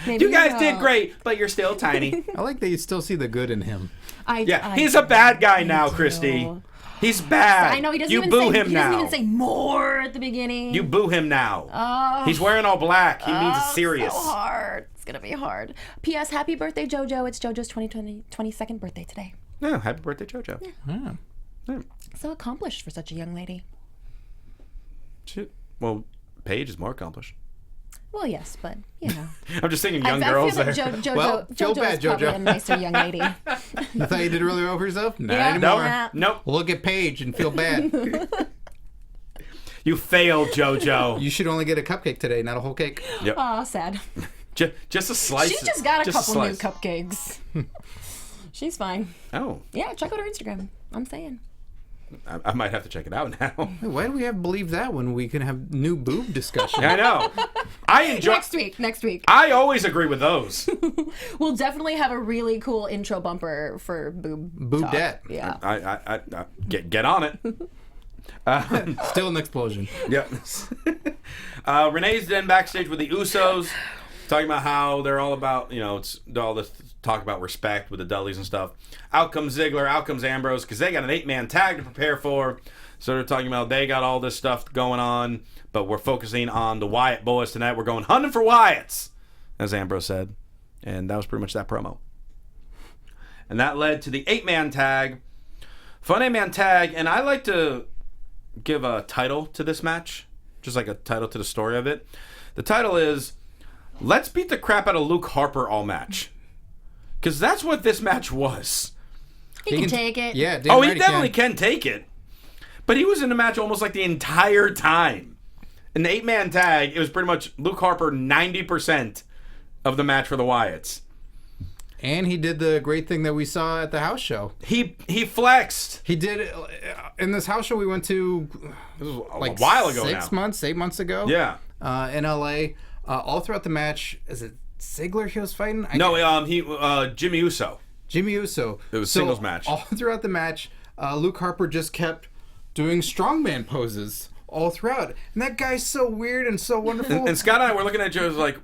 Speaker 4: Maybe
Speaker 2: You guys did great, but you're still tiny.
Speaker 3: I like that you still see the good in him.
Speaker 2: He's a bad guy now, Christy. He's bad.
Speaker 4: I know he doesn't
Speaker 2: you
Speaker 4: even
Speaker 2: boo
Speaker 4: say,
Speaker 2: him
Speaker 4: he
Speaker 2: now.
Speaker 4: doesn't even say more at the beginning.
Speaker 2: You boo him now.
Speaker 4: Oh.
Speaker 2: He's wearing all black. He means it's serious.
Speaker 4: So hard. It's gonna be hard. P.S. Happy birthday, JoJo. It's JoJo's 22nd birthday today.
Speaker 2: Yeah, happy birthday, JoJo.
Speaker 3: Yeah.
Speaker 4: So accomplished for such a young lady.
Speaker 2: Well, Paige is more accomplished.
Speaker 4: Well, yes, but you know.
Speaker 2: I'm just thinking young
Speaker 4: I
Speaker 2: girls
Speaker 4: feel like
Speaker 2: there.
Speaker 4: JoJo,
Speaker 3: Well, feel
Speaker 4: JoJo
Speaker 3: bad,
Speaker 4: is probably
Speaker 3: JoJo.
Speaker 4: a nicer young lady.
Speaker 3: You thought you did really well for yourself? Not
Speaker 4: Yeah.
Speaker 3: anymore.
Speaker 2: Nope.
Speaker 3: Look at Paige and feel bad.
Speaker 2: You failed, JoJo.
Speaker 3: You should only get a cupcake today, not a whole cake.
Speaker 2: Yep.
Speaker 4: Aw, sad.
Speaker 2: Just a slice.
Speaker 4: She just got a couple new
Speaker 2: slice.
Speaker 4: cupcakes. She's fine.
Speaker 2: Oh,
Speaker 4: Yeah, check out her Instagram. I'm saying.
Speaker 2: I might have to check it out now.
Speaker 3: Why do we have to believe that when we can have new boob discussion?
Speaker 2: I know. I enjoy.
Speaker 4: Next week.
Speaker 2: I always agree with those.
Speaker 4: We'll definitely have a really cool intro bumper for boob talk.
Speaker 3: Boobette.
Speaker 4: Yeah.
Speaker 2: I get on it.
Speaker 3: Still an explosion.
Speaker 2: Yep. Renee's then backstage with the Usos, talking about how they're all about, it's all this talk about respect with the Dudleys and stuff. Out comes Ziggler, out comes Ambrose, because they got an 8-man tag to prepare for. So they're talking about they got all this stuff going on, but we're focusing on the Wyatt boys tonight. We're going hunting for Wyatts, as Ambrose said. And that was pretty much that promo. And that led to the 8-man tag. Fun 8-man tag, and I like to give a title to this match, just like a title to the story of it. The title is, Let's Beat the Crap Out of Luke Harper All Match. Because that's what this match was.
Speaker 4: He can take it.
Speaker 3: Yeah.
Speaker 2: He definitely can take it. But he was in the match almost like the entire time. In the 8-man tag, it was pretty much Luke Harper 90% of the match for the Wyatts.
Speaker 3: And he did the great thing that we saw at the house show.
Speaker 2: He flexed.
Speaker 3: He did it in this house show we went to
Speaker 2: Like a while ago
Speaker 3: 8 months ago.
Speaker 2: Yeah.
Speaker 3: In LA. All throughout the match, is it Ziggler he was fighting?
Speaker 2: Jimmy Uso.
Speaker 3: Jimmy Uso.
Speaker 2: It was a singles match.
Speaker 3: All throughout the match, Luke Harper just kept doing strongman poses all throughout. And that guy's so weird and so wonderful.
Speaker 2: And Scott and I were looking at each other like,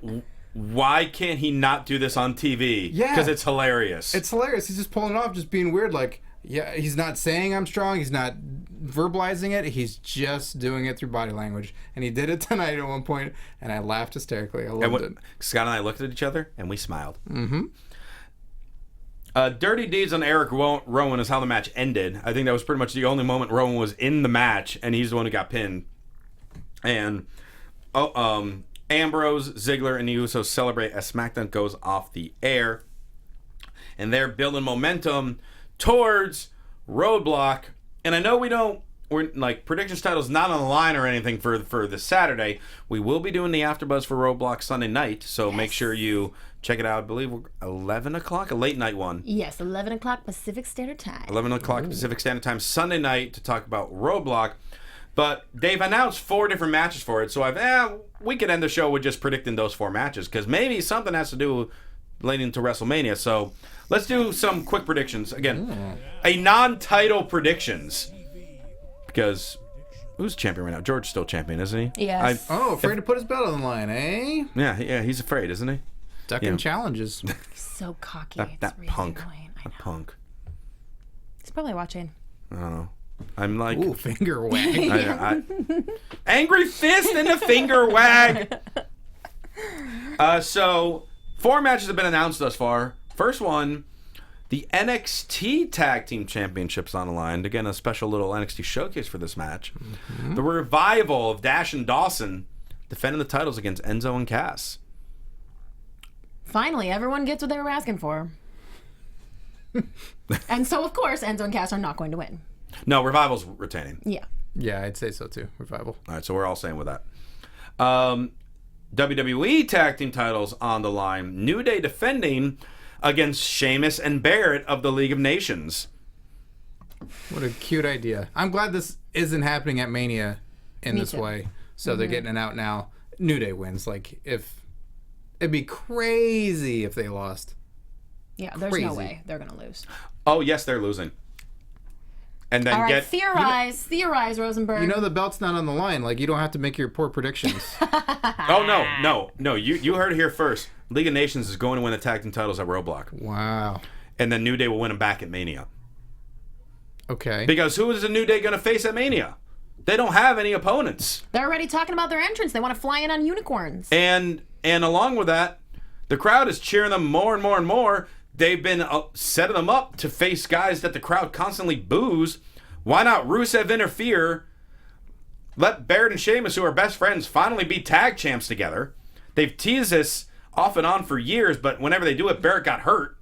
Speaker 2: why can't he not do this on TV?
Speaker 3: Yeah.
Speaker 2: Because it's hilarious.
Speaker 3: It's hilarious. He's just pulling it off, just being weird. Like, yeah, he's not saying I'm strong. He's not verbalizing it. He's just doing it through body language. And he did it tonight at one point, and I laughed hysterically. I loved it.
Speaker 2: Scott and I looked at each other, and we smiled. Mm-hmm. Dirty Deeds on Eric Rowan is how the match ended. I think that was pretty much the only moment Rowan was in the match, and he's the one who got pinned. And Ambrose, Ziggler, and the Usos celebrate as SmackDown goes off the air. And they're building momentum towards Roadblock. And I know we're like, predictions title's not on the line or anything for this Saturday. We will be doing the AfterBuzz for Roadblock Sunday night, so Make sure you check it out. I believe we're 11 o'clock, a late night one.
Speaker 4: Yes, 11 o'clock Pacific Standard Time.
Speaker 2: 11 o'clock Pacific Standard Time Sunday night to talk about Roadblock. But they've announced 4 different matches for it, so we could end the show with just predicting those 4 matches, because maybe something has to do leading into WrestleMania. So let's do some quick predictions. Again, a non-title predictions. Because who's champion right now? George's still champion, isn't he?
Speaker 4: Yes.
Speaker 3: Afraid to put his belt on the line, eh?
Speaker 2: Yeah, he's afraid, isn't he?
Speaker 3: Ducking challenges.
Speaker 4: So cocky.
Speaker 2: That
Speaker 4: it's really
Speaker 2: punk.
Speaker 4: annoying. I know.
Speaker 2: That punk.
Speaker 4: He's probably watching.
Speaker 2: I don't know. I'm like...
Speaker 3: Ooh, finger wag.
Speaker 2: Angry fist and a finger wag. So, 4 matches have been announced thus far. First one, the NXT Tag Team Championships on the line. Again, a special little NXT showcase for this match. Mm-hmm. The revival of Dash and Dawson defending the titles against Enzo and Cass.
Speaker 4: Finally, everyone gets what they were asking for. And so, of course, Enzo and Cass are not going to win.
Speaker 2: No, Revival's retaining.
Speaker 4: Yeah.
Speaker 3: Yeah, I'd say so too. Revival.
Speaker 2: All right, so we're all saying with that. WWE Tag Team titles on the line. New Day defending against Sheamus and Barrett of the League of Nations.
Speaker 3: What a cute idea. I'm glad this isn't happening at Mania in this way. So they're getting it out now. New Day wins. Like, if it'd be crazy if they lost.
Speaker 4: Yeah, there's no way they're going to lose.
Speaker 2: Oh, yes, they're losing. And then
Speaker 4: all right, theorize, Rosenberg.
Speaker 3: You know the belt's not on the line. Like, you don't have to make your poor predictions.
Speaker 2: Oh, no. You heard it here first. League of Nations is going to win the tag team titles at Roadblock.
Speaker 3: Wow.
Speaker 2: And then New Day will win them back at Mania.
Speaker 3: Okay.
Speaker 2: Because who is the New Day going to face at Mania? They don't have any opponents.
Speaker 4: They're already talking about their entrance. They want to fly in on unicorns.
Speaker 2: And along with that, the crowd is cheering them more and more and more. They've been setting them up to face guys that the crowd constantly boos. Why not Rusev interfere? Let Barrett and Sheamus, who are best friends, finally be tag champs together. They've teased this off and on for years, but whenever they do it, Barrett got hurt.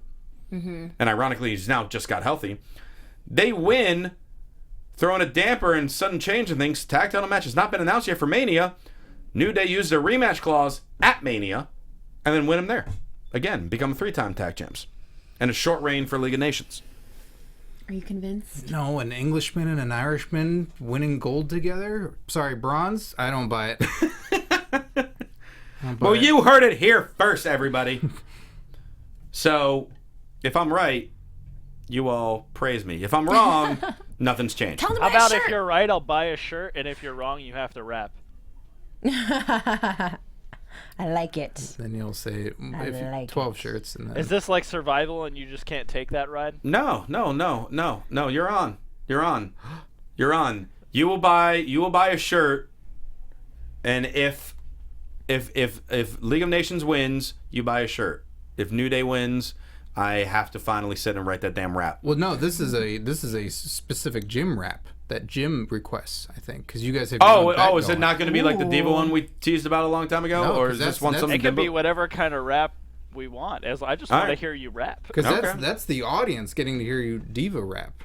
Speaker 2: Mm-hmm. And ironically, he's now just got healthy. They win, throwing a damper and sudden change in things. Tag title match has not been announced yet for Mania. New Day used their rematch clause at Mania and then win them there. Again, become 3-time tag champs. And a short reign for League of Nations.
Speaker 4: Are you convinced?
Speaker 3: No, an Englishman and an Irishman winning gold together? Sorry, bronze? I don't buy it.
Speaker 2: Well, you heard it here first, everybody. So, if I'm right, you all praise me. If I'm wrong, nothing's changed.
Speaker 4: Tell them
Speaker 5: How about
Speaker 4: shirt.
Speaker 5: if you're right, I'll buy a shirt, and if you're wrong, you have to rap.
Speaker 4: I like it.
Speaker 3: Then you'll say 12 shirts. And then...
Speaker 5: Is this like Survival and you just can't take that ride?
Speaker 2: No. You're on. You will buy a shirt, and if League of Nations wins, you buy a shirt. If New Day wins, I have to finally sit and write that damn rap.
Speaker 3: Well, no, this is a specific Jim rap that Jim requests, I think, because you guys have.
Speaker 2: Is it not going to be like the Diva one we teased about a long time ago,
Speaker 3: no,
Speaker 2: or is this one something?
Speaker 5: It could be whatever kind of rap we want. I just want to hear you rap.
Speaker 3: Because that's the audience getting to hear you diva rap.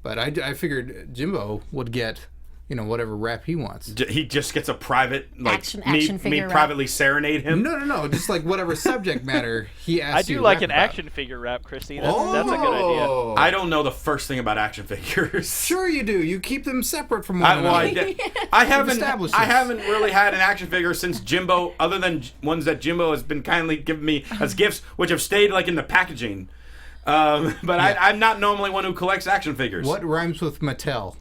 Speaker 3: But I figured Jimbo would get, whatever rap he wants.
Speaker 2: He just gets a private,
Speaker 4: action figure
Speaker 2: me privately serenade him?
Speaker 3: No. Just like whatever subject matter he asks
Speaker 5: I
Speaker 3: you
Speaker 5: do like
Speaker 3: rap
Speaker 5: an
Speaker 3: about.
Speaker 5: action figure rap, Christy. That's a good idea.
Speaker 2: I don't know the first thing about action figures.
Speaker 3: Sure you do. You keep them separate from one another.
Speaker 2: I haven't really had an action figure since Jimbo, other than ones that Jimbo has been kindly giving me as gifts, which have stayed like in the packaging. But yeah. I'm not normally one who collects action figures.
Speaker 3: What rhymes with Mattel?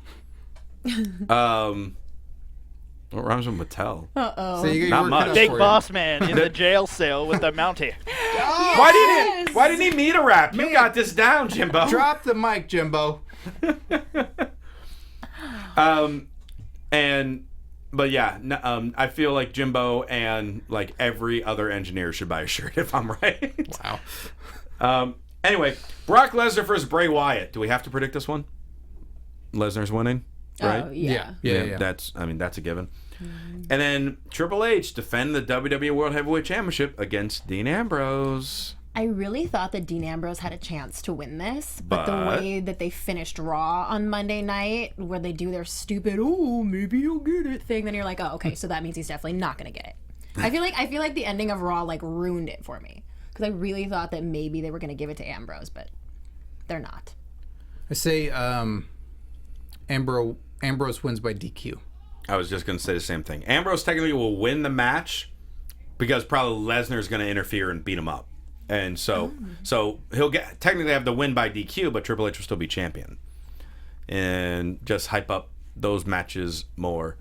Speaker 2: What rhymes with Mattel?
Speaker 4: Uh-oh.
Speaker 3: So you
Speaker 2: Not much.
Speaker 5: Big boss man in the jail cell with the Mountie.
Speaker 2: Why didn't he need a rap? You got this down, Jimbo.
Speaker 3: Drop the mic, Jimbo.
Speaker 2: I feel like Jimbo and like every other engineer should buy a shirt if I'm right.
Speaker 3: Wow.
Speaker 2: Anyway, Brock Lesnar versus Bray Wyatt. Do we have to predict this one? Lesnar's winning, right?
Speaker 4: Oh, yeah.
Speaker 2: That's a given. And then Triple H defend the WWE World Heavyweight Championship against Dean Ambrose.
Speaker 4: I really thought that Dean Ambrose had a chance to win this, but the way that they finished Raw on Monday night, where they do their stupid maybe he'll get it thing, then you're like, oh, okay, so that means he's definitely not gonna get it. I feel like the ending of Raw like ruined it for me, because I really thought that maybe they were gonna give it to Ambrose, but they're not.
Speaker 3: I say Ambrose wins by DQ.
Speaker 2: I was just going to say the same thing. Ambrose technically will win the match because probably Lesnar's going to interfere and beat him up. And so he'll technically have the win by DQ, but Triple H will still be champion. And just hype up those matches more.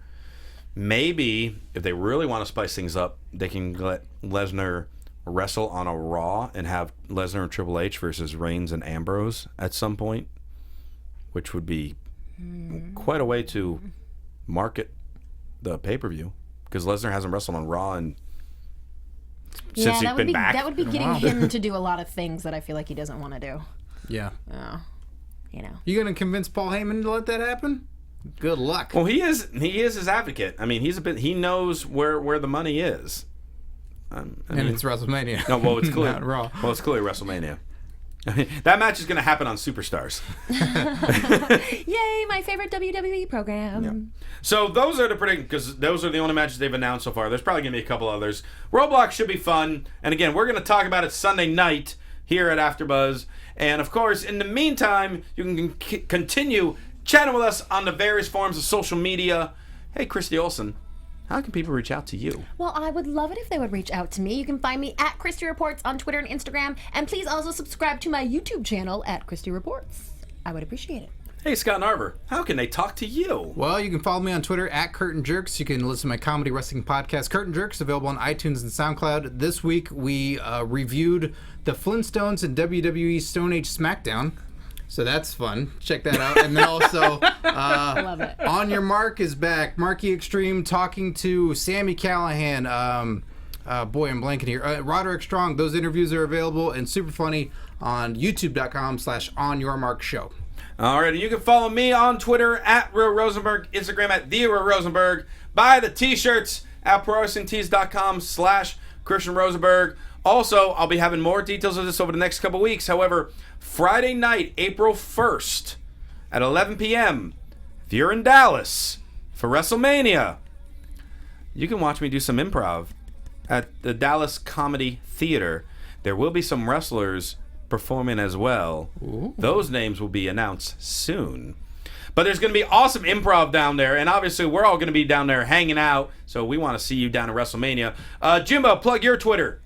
Speaker 2: Maybe, if they really want to spice things up, they can let Lesnar wrestle on a Raw and have Lesnar and Triple H versus Reigns and Ambrose at some point. which would be quite a way to market the pay-per-view, because Lesnar hasn't wrestled on Raw and since he's been back.
Speaker 4: That would be getting him to do a lot of things that I feel like he doesn't want to do.
Speaker 3: Yeah.
Speaker 4: You know.
Speaker 3: You gonna convince Paul Heyman to let that happen? Good luck.
Speaker 2: Well, he is his advocate. I mean, he knows where the money is.
Speaker 3: And it's WrestleMania.
Speaker 2: No, well, it's clear.
Speaker 3: Not Raw.
Speaker 2: Well, it's clearly WrestleMania. That match is going to happen on Superstars.
Speaker 4: Yay, my favorite WWE program.
Speaker 2: Yeah. So those are because those are the only matches they've announced so far. There's probably going to be a couple others. Roadblock should be fun. And again, we're going to talk about it Sunday night here at AfterBuzz. And of course, in the meantime, you can continue chatting with us on the various forms of social media. Hey, Christy Olson, how can people reach out to you?
Speaker 4: Well, I would love it if they would reach out to me. You can find me at Christy Reports on Twitter and Instagram. And please also subscribe to my YouTube channel at Christy Reports. I would appreciate it.
Speaker 2: Hey, Scott Narver, how can they talk to you?
Speaker 3: Well, you can follow me on Twitter at Curtain Jerks. You can listen to my comedy wrestling podcast, Curtain Jerks, available on iTunes and SoundCloud. This week, we reviewed the Flintstones and WWE Stone Age SmackDown. So that's fun. Check that out. And then also,
Speaker 4: Love it.
Speaker 3: On Your Mark is back. Marky Extreme talking to Sami Callahan. Boy, I'm blanking here. Roderick Strong. Those interviews are available and super funny on youtube.com/onyourmarkshow.
Speaker 2: All right, and you can follow me on Twitter at Real Rosenberg, Instagram at The Real Rosenberg. Buy the t-shirts at prowrestlingtees.com/Christian Rosenberg. Also, I'll be having more details of this over the next couple weeks. However, Friday night, April 1st at 11 p.m., if you're in Dallas for WrestleMania, you can watch me do some improv at the Dallas Comedy Theater. There will be some wrestlers performing as well. Ooh. Those names will be announced soon. But there's going to be awesome improv down there, and obviously we're all going to be down there hanging out, so we want to see you down at WrestleMania. Jimbo, plug your Twitter.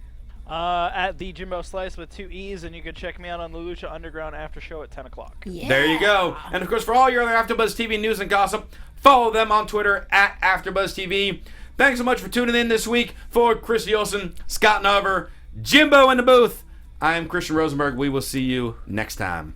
Speaker 5: At the Jimbo Slice with 2 E's, and you can check me out on the Lucha Underground after show at 10 o'clock.
Speaker 4: Yeah.
Speaker 2: There you go. And of course, for all your other AfterBuzz TV news and gossip, follow them on Twitter at AfterBuzz TV. Thanks so much for tuning in this week. For Christy Olson, Scott Narver, Jimbo in the booth, I am Christian Rosenberg. We will see you next time.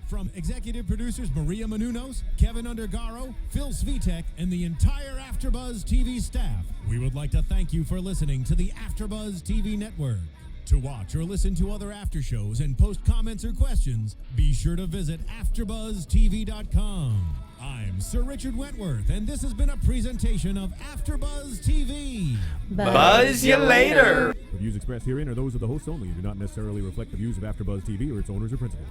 Speaker 1: From executive producers Maria Menounos, Kevin Undergaro, Phil Svitek, and the entire AfterBuzz TV staff, we would like to thank you for listening to the AfterBuzz TV network. To watch or listen to other after shows and post comments or questions, be sure to visit AfterBuzzTV.com. I'm Sir Richard Wentworth, and this has been a presentation of AfterBuzz TV.
Speaker 2: Buzz you later.
Speaker 6: The views expressed herein are those of the hosts only and do not necessarily reflect the views of AfterBuzz TV or its owners or principals.